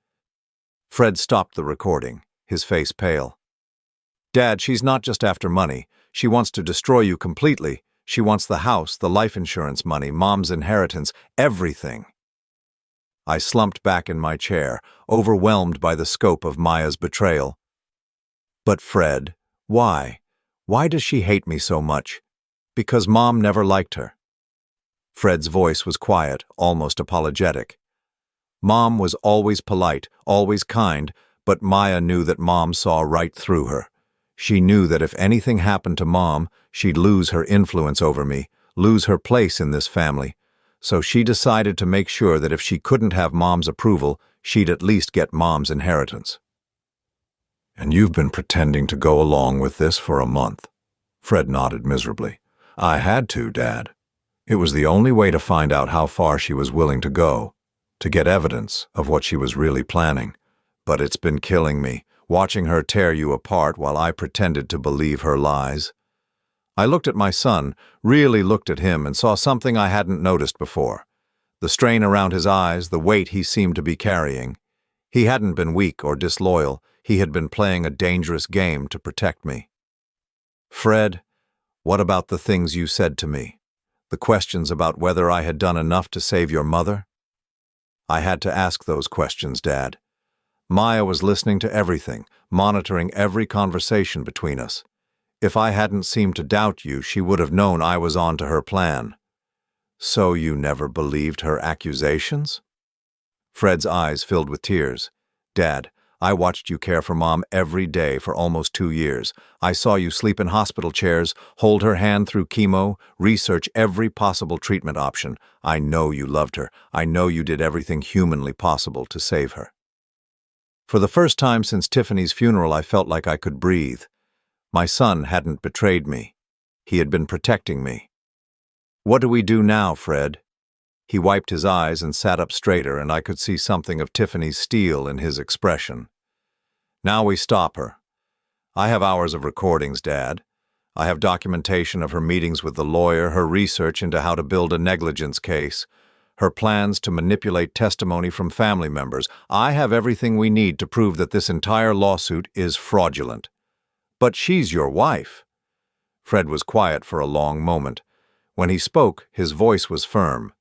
Fred stopped the recording, his face pale. "Dad, she's not just after money. She wants to destroy you completely. She wants the house, the life insurance money, Mom's inheritance, everything." I slumped back in my chair, overwhelmed by the scope of Maya's betrayal. "But Fred, why? Why does she hate me so much?" "Because Mom never liked her." Fred's voice was quiet, almost apologetic. "Mom was always polite, always kind, but Maya knew that Mom saw right through her. She knew that if anything happened to Mom, she'd lose her influence over me, lose her place in this family. So she decided to make sure that if she couldn't have Mom's approval, she'd at least get Mom's inheritance." "And you've been pretending to go along with this for a month?" Fred nodded miserably. "I had to, Dad. It was the only way to find out how far she was willing to go, to get evidence of what she was really planning. But it's been killing me, watching her tear you apart while I pretended to believe her lies." I looked at my son, really looked at him, and saw something I hadn't noticed before. The strain around his eyes, the weight he seemed to be carrying. He hadn't been weak or disloyal. He had been playing a dangerous game to protect me. "Fred, what about the things you said to me? The questions about whether I had done enough to save your mother?" "I had to ask those questions, Dad. Maya was listening to everything, monitoring every conversation between us. If I hadn't seemed to doubt you, she would have known I was on to her plan." "So you never believed her accusations?" Fred's eyes filled with tears. "Dad, I watched you care for Mom every day for almost 2 years. I saw you sleep in hospital chairs, hold her hand through chemo, research every possible treatment option. I know you loved her. I know you did everything humanly possible to save her." For the first time since Tiffany's funeral, I felt like I could breathe. My son hadn't betrayed me. He had been protecting me. "What do we do now, Fred?" He wiped his eyes and sat up straighter, and I could see something of Tiffany's steel in his expression. "Now we stop her. I have hours of recordings, Dad. I have documentation of her meetings with the lawyer, her research into how to build a negligence case, her plans to manipulate testimony from family members. I have everything we need to prove that this entire lawsuit is fraudulent." "But she's your wife." Fred was quiet for a long moment. When he spoke, his voice was firm.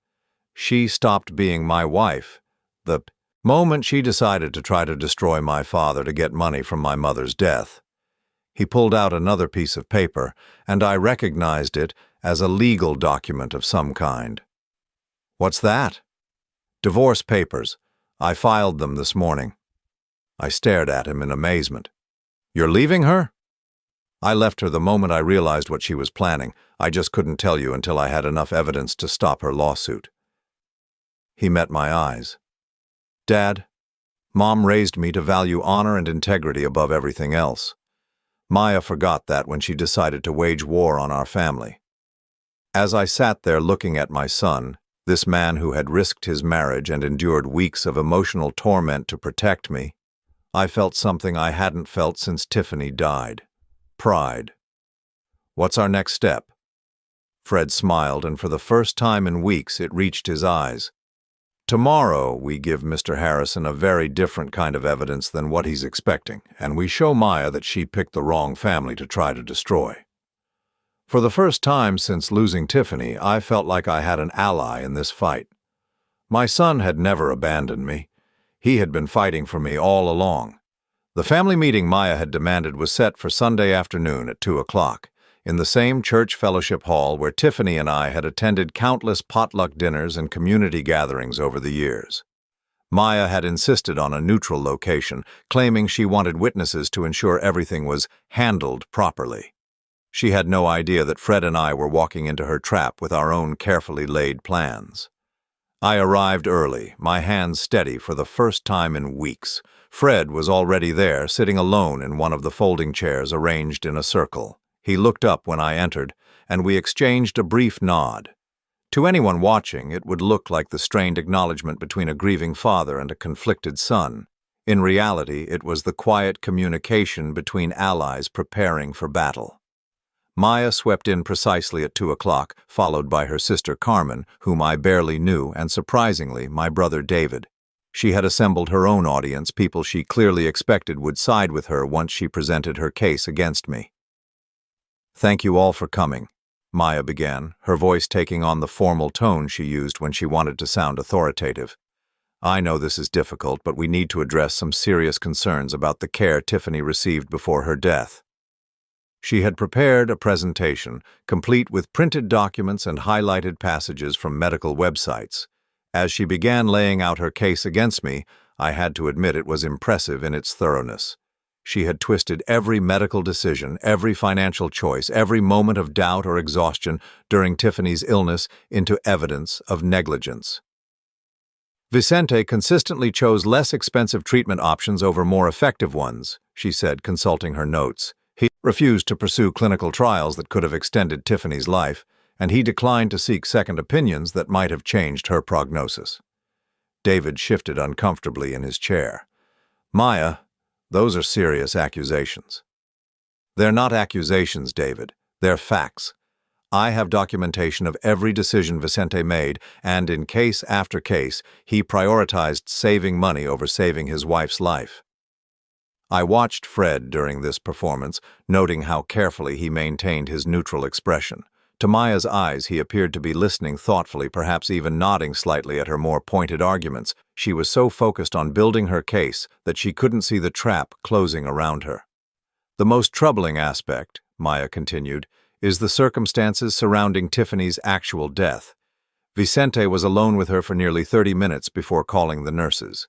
"She stopped being my wife the moment she decided to try to destroy my father to get money from my mother's death." He pulled out another piece of paper, and I recognized it as a legal document of some kind. "What's that?" "Divorce papers. I filed them this morning." I stared at him in amazement. "You're leaving her?" "I left her the moment I realized what she was planning. I just couldn't tell you until I had enough evidence to stop her lawsuit." He met my eyes. "Dad, Mom raised me to value honor and integrity above everything else. Maya forgot that when she decided to wage war on our family." As I sat there looking at my son, this man who had risked his marriage and endured weeks of emotional torment to protect me, I felt something I hadn't felt since Tiffany died. Pride. "What's our next step?" Fred smiled, and for the first time in weeks it reached his eyes. Tomorrow we give Mr. Harrison a very different kind of evidence than what he's expecting, and we show Maya that she picked the wrong family to try to destroy. For the first time since losing Tiffany, I felt like I had an ally in this fight. My son had never abandoned me. He had been fighting for me all along. The family meeting Maya had demanded was set for Sunday afternoon at 2 o'clock, in the same church fellowship hall where Tiffany and I had attended countless potluck dinners and community gatherings over the years. Maya had insisted on a neutral location, claiming she wanted witnesses to ensure everything was handled properly. She had no idea that Fred and I were walking into her trap with our own carefully laid plans. I arrived early, my hands steady for the first time in weeks. Fred was already there, sitting alone in one of the folding chairs arranged in a circle. He looked up when I entered, and we exchanged a brief nod. To anyone watching, it would look like the strained acknowledgement between a grieving father and a conflicted son. In reality, it was the quiet communication between allies preparing for battle. Maya swept in precisely at 2 o'clock, followed by her sister Carmen, whom I barely knew, and surprisingly, my brother David. She had assembled her own audience, people she clearly expected would side with her once she presented her case against me. "Thank you all for coming," Maya began, her voice taking on the formal tone she used when she wanted to sound authoritative. "I know this is difficult, but we need to address some serious concerns about the care Tiffany received before her death." She had prepared a presentation, complete with printed documents and highlighted passages from medical websites. As she began laying out her case against me, I had to admit it was impressive in its thoroughness. She had twisted every medical decision, every financial choice, every moment of doubt or exhaustion during Tiffany's illness into evidence of negligence. "Vicente consistently chose less expensive treatment options over more effective ones," she said, consulting her notes. "He refused to pursue clinical trials that could have extended Tiffany's life, and he declined to seek second opinions that might have changed her prognosis." David shifted uncomfortably in his chair. "Maya, those are serious accusations." "They're not accusations, David. They're facts. I have documentation of every decision Vicente made, and in case after case, he prioritized saving money over saving his wife's life." I watched Fred during this performance, noting how carefully he maintained his neutral expression. To Maya's eyes, he appeared to be listening thoughtfully, perhaps even nodding slightly at her more pointed arguments. She was so focused on building her case that she couldn't see the trap closing around her. "The most troubling aspect," Maya continued, "is the circumstances surrounding Tiffany's actual death. Vicente was alone with her for nearly 30 minutes before calling the nurses.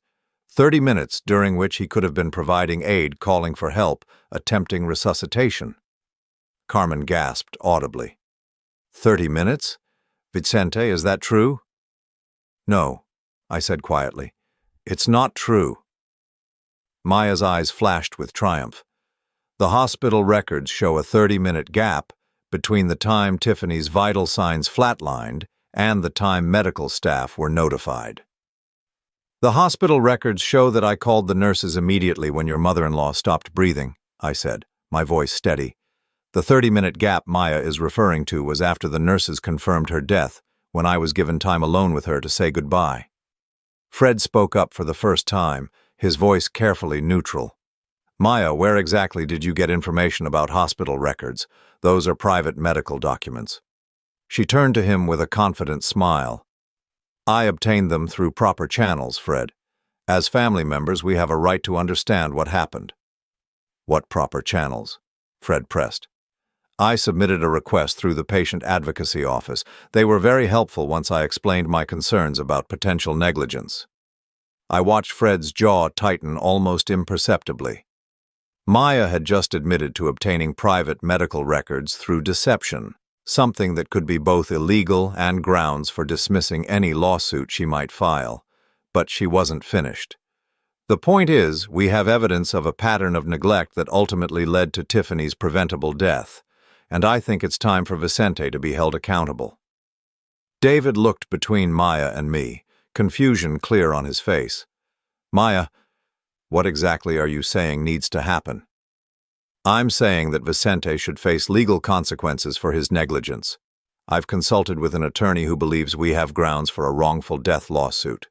30 minutes during which he could have been providing aid, calling for help, attempting resuscitation." Carmen gasped audibly. 30 minutes? Vicente, is that true?" "No," I said quietly. "It's not true." Maya's eyes flashed with triumph. "The hospital records show a 30-minute gap between the time Tiffany's vital signs flatlined and the time medical staff were notified." "The hospital records show that I called the nurses immediately when your mother-in-law stopped breathing," I said, my voice steady. "The 30-minute gap Maya is referring to was after the nurses confirmed her death, when I was given time alone with her to say goodbye." Fred spoke up for the first time, his voice carefully neutral. "Maya, where exactly did you get information about hospital records? Those are private medical documents." She turned to him with a confident smile. "I obtained them through proper channels, Fred. As family members, we have a right to understand what happened." "What proper channels?" Fred pressed. "I submitted a request through the patient advocacy office. They were very helpful once I explained my concerns about potential negligence." I watched Fred's jaw tighten almost imperceptibly. Maya had just admitted to obtaining private medical records through deception, something that could be both illegal and grounds for dismissing any lawsuit she might file. But she wasn't finished. "The point is, we have evidence of a pattern of neglect that ultimately led to Tiffany's preventable death, and I think it's time for Vicente to be held accountable." David looked between Maya and me, confusion clear on his face. "Maya, what exactly are you saying needs to happen?" "I'm saying that Vicente should face legal consequences for his negligence. I've consulted with an attorney who believes we have grounds for a wrongful death lawsuit."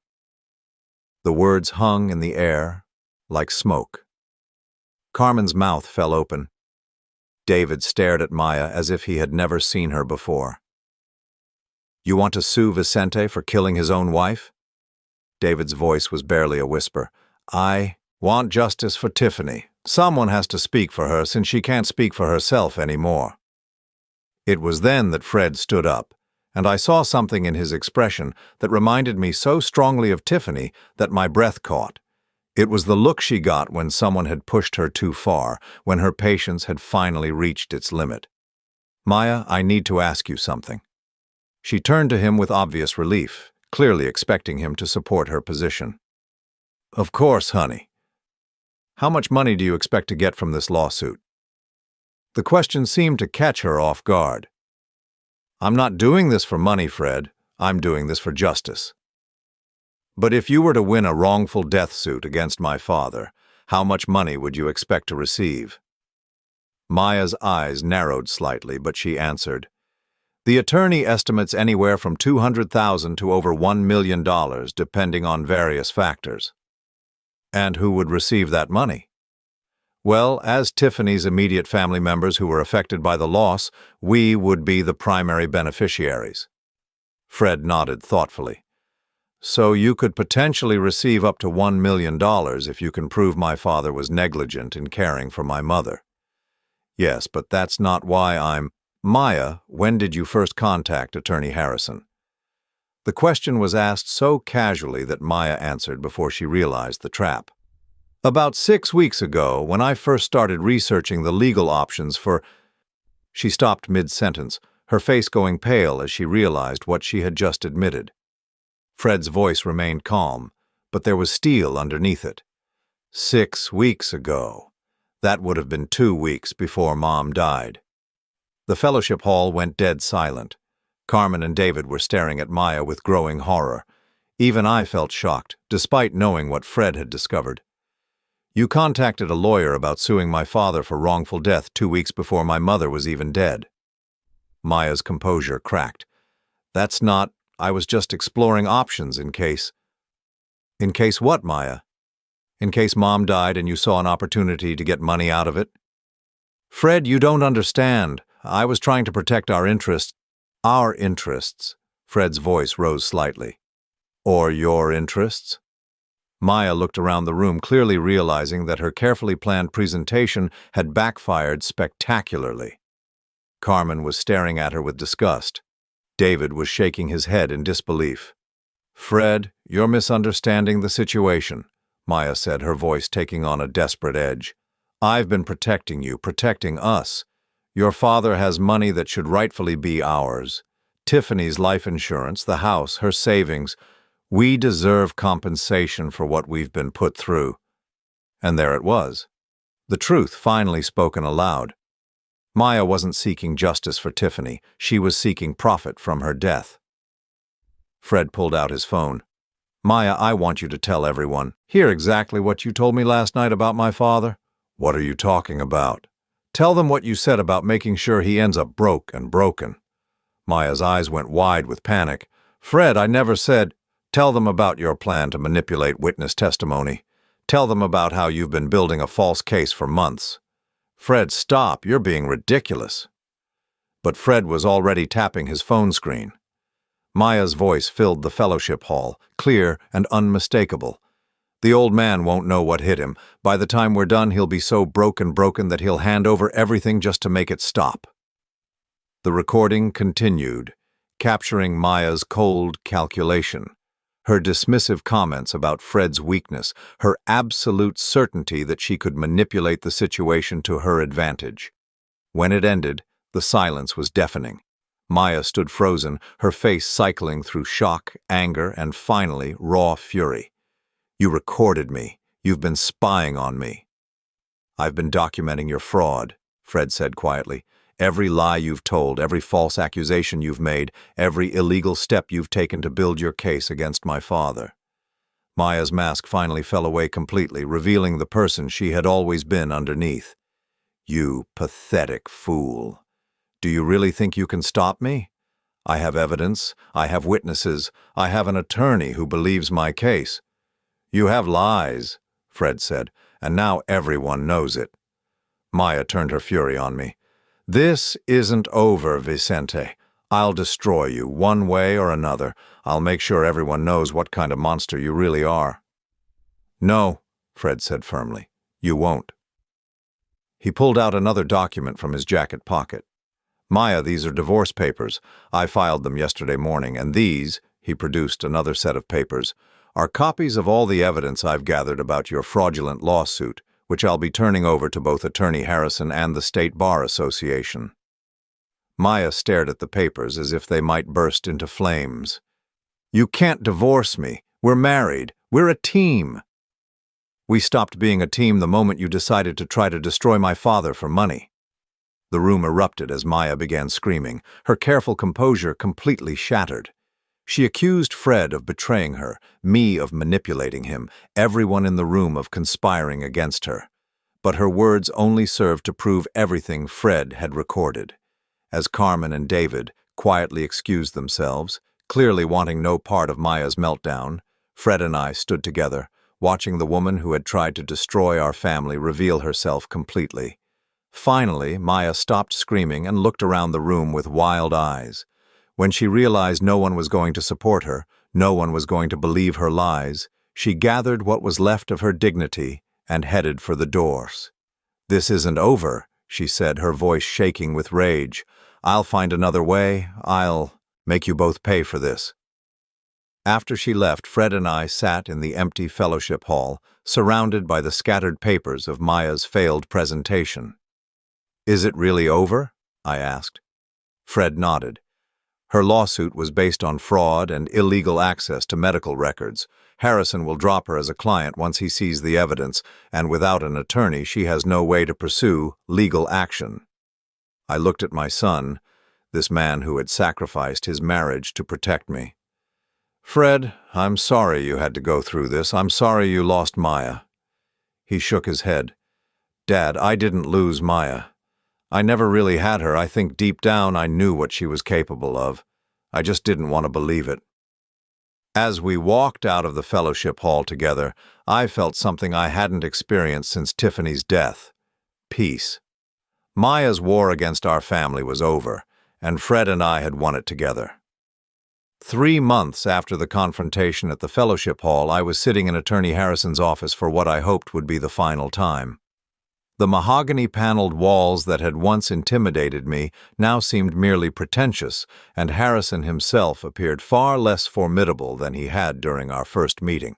The words hung in the air like smoke. Carmen's mouth fell open. David stared at Maya as if he had never seen her before. "You want to sue Vicente for killing his own wife?" David's voice was barely a whisper. "I want justice for Tiffany. Someone has to speak for her since she can't speak for herself anymore." It was then that Fred stood up, and I saw something in his expression that reminded me so strongly of Tiffany that my breath caught. It was the look she got when someone had pushed her too far, when her patience had finally reached its limit. "Maya, I need to ask you something." She turned to him with obvious relief, clearly expecting him to support her position. "Of course, honey. How much money do you expect to get from this lawsuit?" The question seemed to catch her off guard. "I'm not doing this for money, Fred. I'm doing this for justice." "But if you were to win a wrongful death suit against my father, how much money would you expect to receive?" Maya's eyes narrowed slightly, but she answered, "The attorney estimates anywhere from $200,000 to over $1 million, depending on various factors." "And who would receive that money?" "Well, as Tiffany's immediate family members who were affected by the loss, we would be the primary beneficiaries." Fred nodded thoughtfully. "So you could potentially receive up to $1 million if you can prove my father was negligent in caring for my mother." "Yes, but that's not why I'm—" "Maya, when did you first contact Attorney Harrison?" The question was asked so casually that Maya answered before she realized the trap. "About 6 weeks ago, when I first started researching the legal options for—" She stopped mid-sentence, her face going pale as she realized what she had just admitted. Fred's voice remained calm, but there was steel underneath it. 6 weeks ago. That would have been 2 weeks before Mom died. The fellowship hall went dead silent. Carmen and David were staring at Maya with growing horror. Even I felt shocked, despite knowing what Fred had discovered. "You contacted a lawyer about suing my father for wrongful death 2 weeks before my mother was even dead." Maya's composure cracked. "That's not— I was just exploring options in case—" "In case what, Maya? In case Mom died and you saw an opportunity to get money out of it?" "Fred, you don't understand. I was trying to protect our interests." "Our interests." Fred's voice rose slightly. "Or your interests?" Maya looked around the room, clearly realizing that her carefully planned presentation had backfired spectacularly. Carmen was staring at her with disgust. David was shaking his head in disbelief. "Fred, you're misunderstanding the situation," Maya said, her voice taking on a desperate edge. "I've been protecting you, protecting us. Your father has money that should rightfully be ours. Tiffany's life insurance, the house, her savings. We deserve compensation for what we've been put through." And there it was. The truth finally spoken aloud. Maya wasn't seeking justice for Tiffany. She was seeking profit from her death. Fred pulled out his phone. "Maya, I want you to tell everyone. Hear exactly what you told me last night about my father." "What are you talking about?" "Tell them what you said about making sure he ends up broke and broken." Maya's eyes went wide with panic. "Fred, I never said—" "Tell them about your plan to manipulate witness testimony. Tell them about how you've been building a false case for months." "Fred, stop. You're being ridiculous." But Fred was already tapping his phone screen. Maya's voice filled the fellowship hall, clear and unmistakable. "The old man won't know what hit him. By the time we're done, he'll be so broken that he'll hand over everything just to make it stop." The recording continued, capturing Maya's cold calculation, her dismissive comments about Fred's weakness, her absolute certainty that she could manipulate the situation to her advantage. When it ended, the silence was deafening. Maya stood frozen, her face cycling through shock, anger, and finally, raw fury. "You recorded me. You've been spying on me." "I've been documenting your fraud," Fred said quietly. "Every lie you've told, every false accusation you've made, every illegal step you've taken to build your case against my father." Maya's mask finally fell away completely, revealing the person she had always been underneath. "You pathetic fool. Do you really think you can stop me? I have evidence, I have witnesses, I have an attorney who believes my case. You have lies, Fred said, and now everyone knows it. Maya turned her fury on me. This isn't over, Vicente. I'll destroy you, one way or another. I'll make sure everyone knows what kind of monster you really are. No, Fred said firmly. You won't. He pulled out another document from his jacket pocket. Maya, these are divorce papers. I filed them yesterday morning, and these, he produced another set of papers, are copies of all the evidence I've gathered about your fraudulent lawsuit, which I'll be turning over to both Attorney Harrison and the State Bar Association. Maya stared at the papers as if they might burst into flames. You can't divorce me. We're married. We're a team. We stopped being a team the moment you decided to try to destroy my father for money. The room erupted as Maya began screaming, her careful composure completely shattered. She accused Fred of betraying her, me of manipulating him, everyone in the room of conspiring against her. But her words only served to prove everything Fred had recorded. As Carmen and David quietly excused themselves, clearly wanting no part of Maya's meltdown, Fred and I stood together, watching the woman who had tried to destroy our family reveal herself completely. Finally, Maya stopped screaming and looked around the room with wild eyes. When she realized no one was going to support her, no one was going to believe her lies, she gathered what was left of her dignity and headed for the doors. This isn't over, she said, her voice shaking with rage. I'll find another way. I'll make you both pay for this. After she left, Fred and I sat in the empty fellowship hall, surrounded by the scattered papers of Maya's failed presentation. Is it really over? I asked. Fred nodded. Her lawsuit was based on fraud and illegal access to medical records. Harrison will drop her as a client once he sees the evidence, and without an attorney, she has no way to pursue legal action. I looked at my son, this man who had sacrificed his marriage to protect me. Fred, I'm sorry you had to go through this. I'm sorry you lost Maya. He shook his head. Dad, I didn't lose Maya. I never really had her. I think deep down I knew what she was capable of. I just didn't want to believe it. As we walked out of the fellowship hall together, I felt something I hadn't experienced since Tiffany's death. Peace. Maya's war against our family was over, and Fred and I had won it together. 3 months after the confrontation at the fellowship hall, I was sitting in Attorney Harrison's office for what I hoped would be the final time. The mahogany-paneled walls that had once intimidated me now seemed merely pretentious, and Harrison himself appeared far less formidable than he had during our first meeting.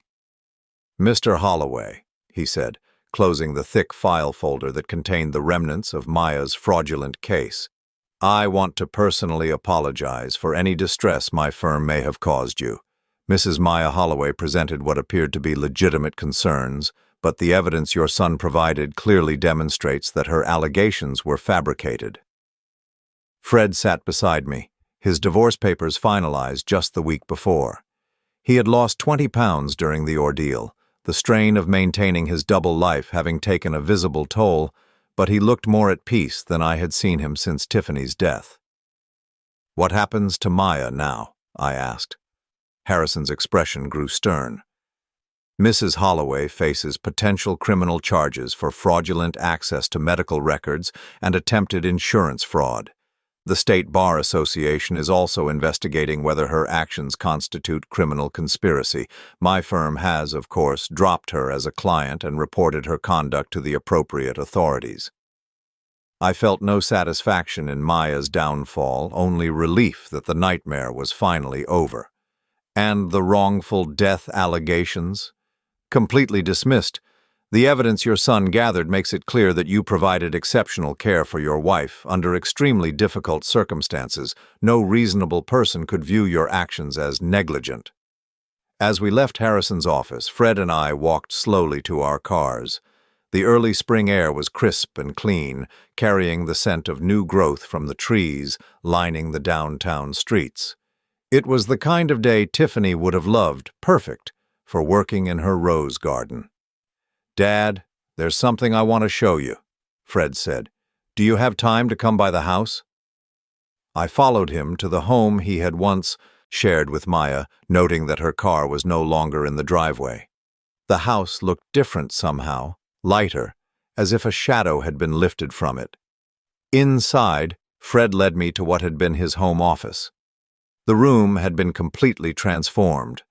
Mr. Holloway, he said, closing the thick file folder that contained the remnants of Maya's fraudulent case, I want to personally apologize for any distress my firm may have caused you. Mrs. Maya Holloway presented what appeared to be legitimate concerns, but the evidence your son provided clearly demonstrates that her allegations were fabricated. Fred sat beside me, his divorce papers finalized just the week before. He had lost 20 pounds during the ordeal, the strain of maintaining his double life having taken a visible toll, but he looked more at peace than I had seen him since Tiffany's death. What happens to Maya now? I asked. Harrison's expression grew stern. Mrs. Holloway faces potential criminal charges for fraudulent access to medical records and attempted insurance fraud. The State Bar Association is also investigating whether her actions constitute criminal conspiracy. My firm has, of course, dropped her as a client and reported her conduct to the appropriate authorities. I felt no satisfaction in Maya's downfall, only relief that the nightmare was finally over. And the wrongful death allegations? Completely dismissed. The evidence your son gathered makes it clear that you provided exceptional care for your wife under extremely difficult circumstances. No reasonable person could view your actions as negligent. As we left Harrison's office, Fred and I walked slowly to our cars. The early spring air was crisp and clean, carrying the scent of new growth from the trees lining the downtown streets. It was the kind of day Tiffany would have loved, perfect for working in her rose garden. Dad, there's something I want to show you, Fred said. Do you have time to come by the house? I followed him to the home he had once shared with Maya, noting that her car was no longer in the driveway. The house looked different somehow, lighter, as if a shadow had been lifted from it. Inside, Fred led me to what had been his home office. The room had been completely transformed.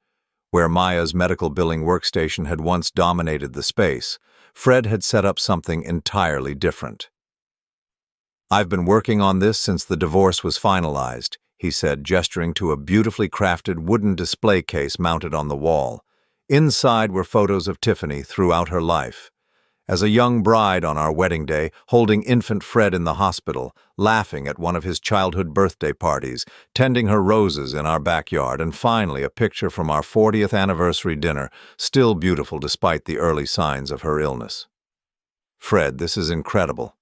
Where Maya's medical billing workstation had once dominated the space, Fred had set up something entirely different. "I've been working on this since the divorce was finalized," he said, gesturing to a beautifully crafted wooden display case mounted on the wall. Inside were photos of Tiffany throughout her life. As a young bride on our wedding day, holding infant Fred in the hospital, laughing at one of his childhood birthday parties, tending her roses in our backyard, and finally a picture from our 40th anniversary dinner, still beautiful despite the early signs of her illness. "Fred, this is incredible."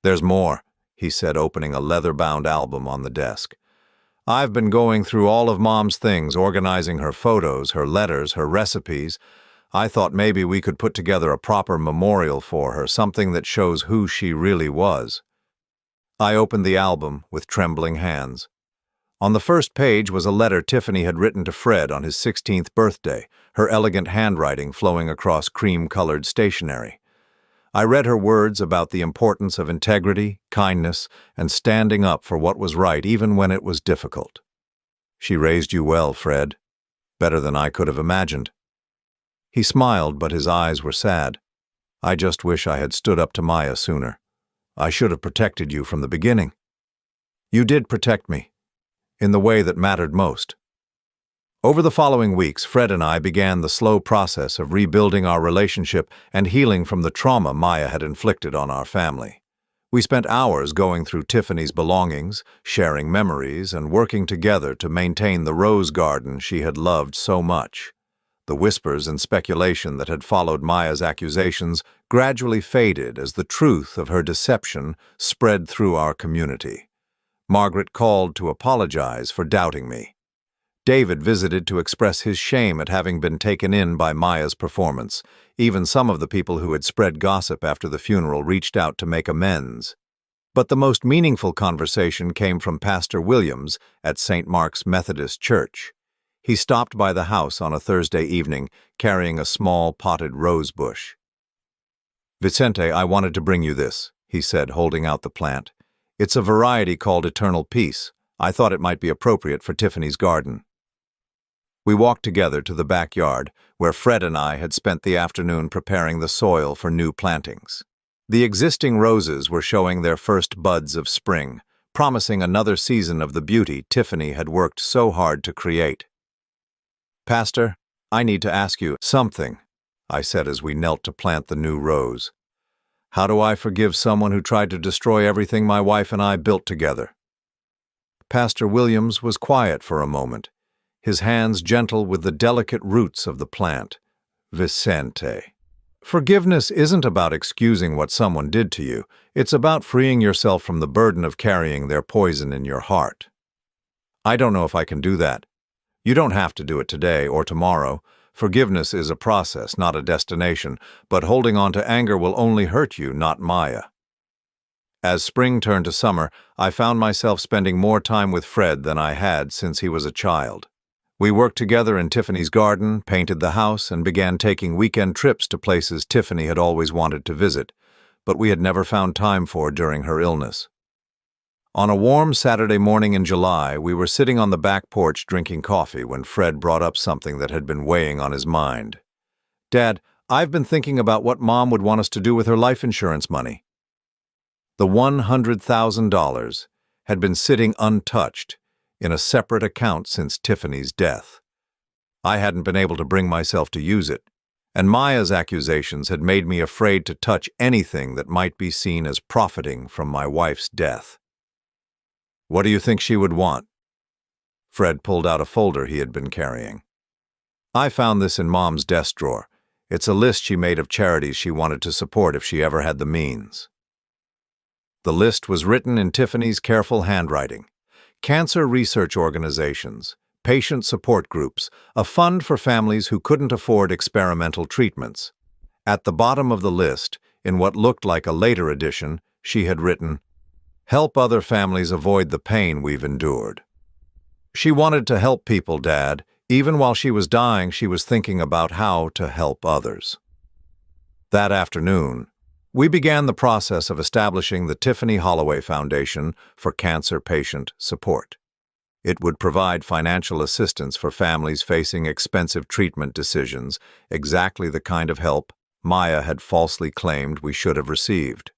"There's more," he said, opening a leather-bound album on the desk. "I've been going through all of Mom's things, organizing her photos, her letters, her recipes. I thought maybe we could put together a proper memorial for her, something that shows who she really was." I opened the album with trembling hands. On the first page was a letter Tiffany had written to Fred on his 16th birthday, her elegant handwriting flowing across cream-colored stationery. I read her words about the importance of integrity, kindness, and standing up for what was right even when it was difficult. "She raised you well, Fred. Better than I could have imagined." He smiled, but his eyes were sad. "I just wish I had stood up to Maya sooner. I should have protected you from the beginning." "You did protect me, in the way that mattered most." Over the following weeks, Fred and I began the slow process of rebuilding our relationship and healing from the trauma Maya had inflicted on our family. We spent hours going through Tiffany's belongings, sharing memories, and working together to maintain the rose garden she had loved so much. The whispers and speculation that had followed Maya's accusations gradually faded as the truth of her deception spread through our community. Margaret called to apologize for doubting me. David visited to express his shame at having been taken in by Maya's performance. Even some of the people who had spread gossip after the funeral reached out to make amends. But the most meaningful conversation came from Pastor Williams at St. Mark's Methodist Church. He stopped by the house on a Thursday evening, carrying a small potted rose bush. "Vicente, I wanted to bring you this," he said, holding out the plant. "It's a variety called Eternal Peace. I thought it might be appropriate for Tiffany's garden." We walked together to the backyard, where Fred and I had spent the afternoon preparing the soil for new plantings. The existing roses were showing their first buds of spring, promising another season of the beauty Tiffany had worked so hard to create. "Pastor, I need to ask you something," I said as we knelt to plant the new rose. "How do I forgive someone who tried to destroy everything my wife and I built together?" Pastor Williams was quiet for a moment, his hands gentle with the delicate roots of the plant. "Vicente, forgiveness isn't about excusing what someone did to you. It's about freeing yourself from the burden of carrying their poison in your heart." "I don't know if I can do that." "You don't have to do it today or tomorrow. Forgiveness is a process, not a destination, but holding on to anger will only hurt you, not Maya." As spring turned to summer, I found myself spending more time with Fred than I had since he was a child. We worked together in Tiffany's garden, painted the house, and began taking weekend trips to places Tiffany had always wanted to visit, but we had never found time for during her illness. On a warm Saturday morning in July, we were sitting on the back porch drinking coffee when Fred brought up something that had been weighing on his mind. "Dad, I've been thinking about what Mom would want us to do with her life insurance money." The $100,000 had been sitting untouched in a separate account since Tiffany's death. I hadn't been able to bring myself to use it, and Maya's accusations had made me afraid to touch anything that might be seen as profiting from my wife's death. "What do you think she would want?" Fred pulled out a folder he had been carrying. "I found this in Mom's desk drawer. It's a list she made of charities she wanted to support if she ever had the means." The list was written in Tiffany's careful handwriting. Cancer research organizations, patient support groups, a fund for families who couldn't afford experimental treatments. At the bottom of the list, in what looked like a later edition, she had written, Help other families avoid the pain we've endured. She wanted to help people, Dad. Even while she was dying, she was thinking about how to help others. That afternoon, we began the process of establishing the Tiffany Holloway Foundation for Cancer Patient Support. It would provide financial assistance for families facing expensive treatment decisions, exactly the kind of help Maya had falsely claimed we should have received.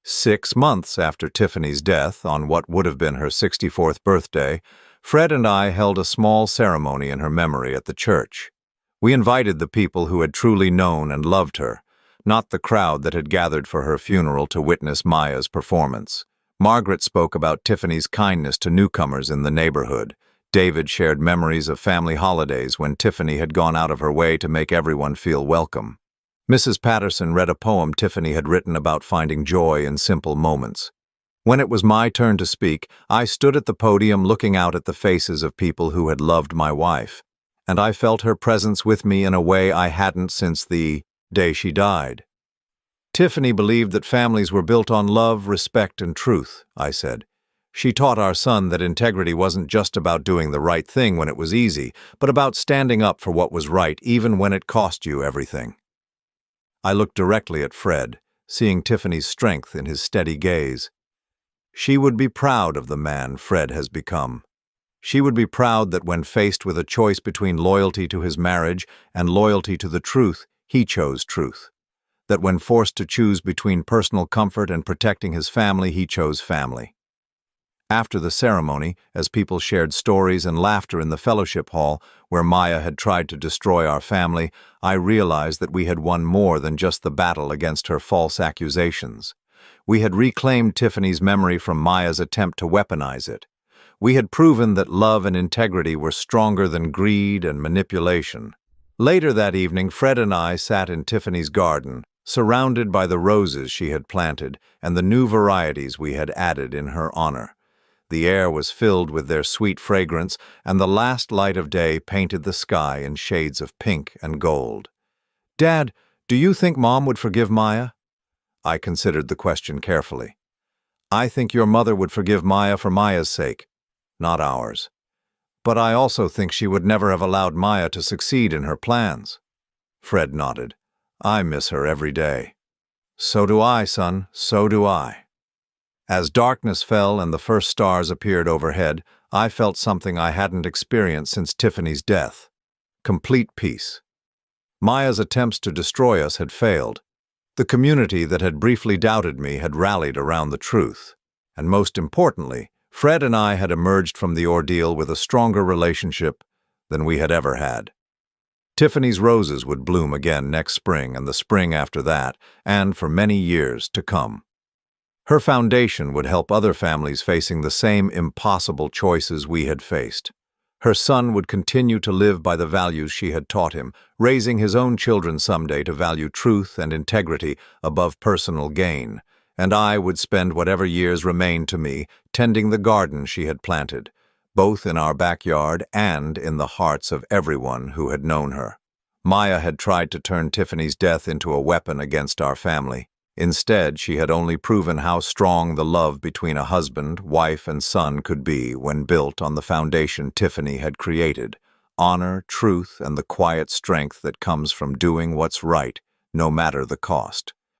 6 months after Tiffany's death, on what would have been her 64th birthday, Fred and I held a small ceremony in her memory at the church. We invited the people who had truly known and loved her, not the crowd that had gathered for her funeral to witness Maya's performance. Margaret spoke about Tiffany's kindness to newcomers in the neighborhood. David shared memories of family holidays when Tiffany had gone out of her way to make everyone feel welcome. Mrs. Patterson read a poem Tiffany had written about finding joy in simple moments. When it was my turn to speak, I stood at the podium looking out at the faces of people who had loved my wife, and I felt her presence with me in a way I hadn't since the day she died. Tiffany believed that families were built on love, respect, and truth, I said. She taught our son that integrity wasn't just about doing the right thing when it was easy, but about standing up for what was right even when it cost you everything. I looked directly at Fred, seeing Tiffany's strength in his steady gaze. She would be proud of the man Fred has become. She would be proud that when faced with a choice between loyalty to his marriage and loyalty to the truth, he chose truth. That when forced to choose between personal comfort and protecting his family, he chose family. After the ceremony, as people shared stories and laughter in the fellowship hall where Maya had tried to destroy our family, I realized that we had won more than just the battle against her false accusations. We had reclaimed Tiffany's memory from Maya's attempt to weaponize it. We had proven that love and integrity were stronger than greed and manipulation. Later that evening, Fred and I sat in Tiffany's garden, surrounded by the roses she had planted and the new varieties we had added in her honor. The air was filled with their sweet fragrance, and the last light of day painted the sky in shades of pink and gold. "Dad, do you think Mom would forgive Maya?" I considered the question carefully. "I think your mother would forgive Maya for Maya's sake, not ours. But I also think she would never have allowed Maya to succeed in her plans." Fred nodded. "I miss her every day." "So do I, son, so do I." As darkness fell and the first stars appeared overhead, I felt something I hadn't experienced since Tiffany's death. Complete peace. Maya's attempts to destroy us had failed. The community that had briefly doubted me had rallied around the truth. And most importantly, Fred and I had emerged from the ordeal with a stronger relationship than we had ever had. Tiffany's roses would bloom again next spring and the spring after that, and for many years to come. Her foundation would help other families facing the same impossible choices we had faced. Her son would continue to live by the values she had taught him, raising his own children someday to value truth and integrity above personal gain, and I would spend whatever years remained to me tending the garden she had planted, both in our backyard and in the hearts of everyone who had known her. Maya had tried to turn Tiffany's death into a weapon against our family. Instead, she had only proven how strong the love between a husband, wife, and son could be when built on the foundation Tiffany had created: honor, truth, and the quiet strength that comes from doing what's right, no matter the cost.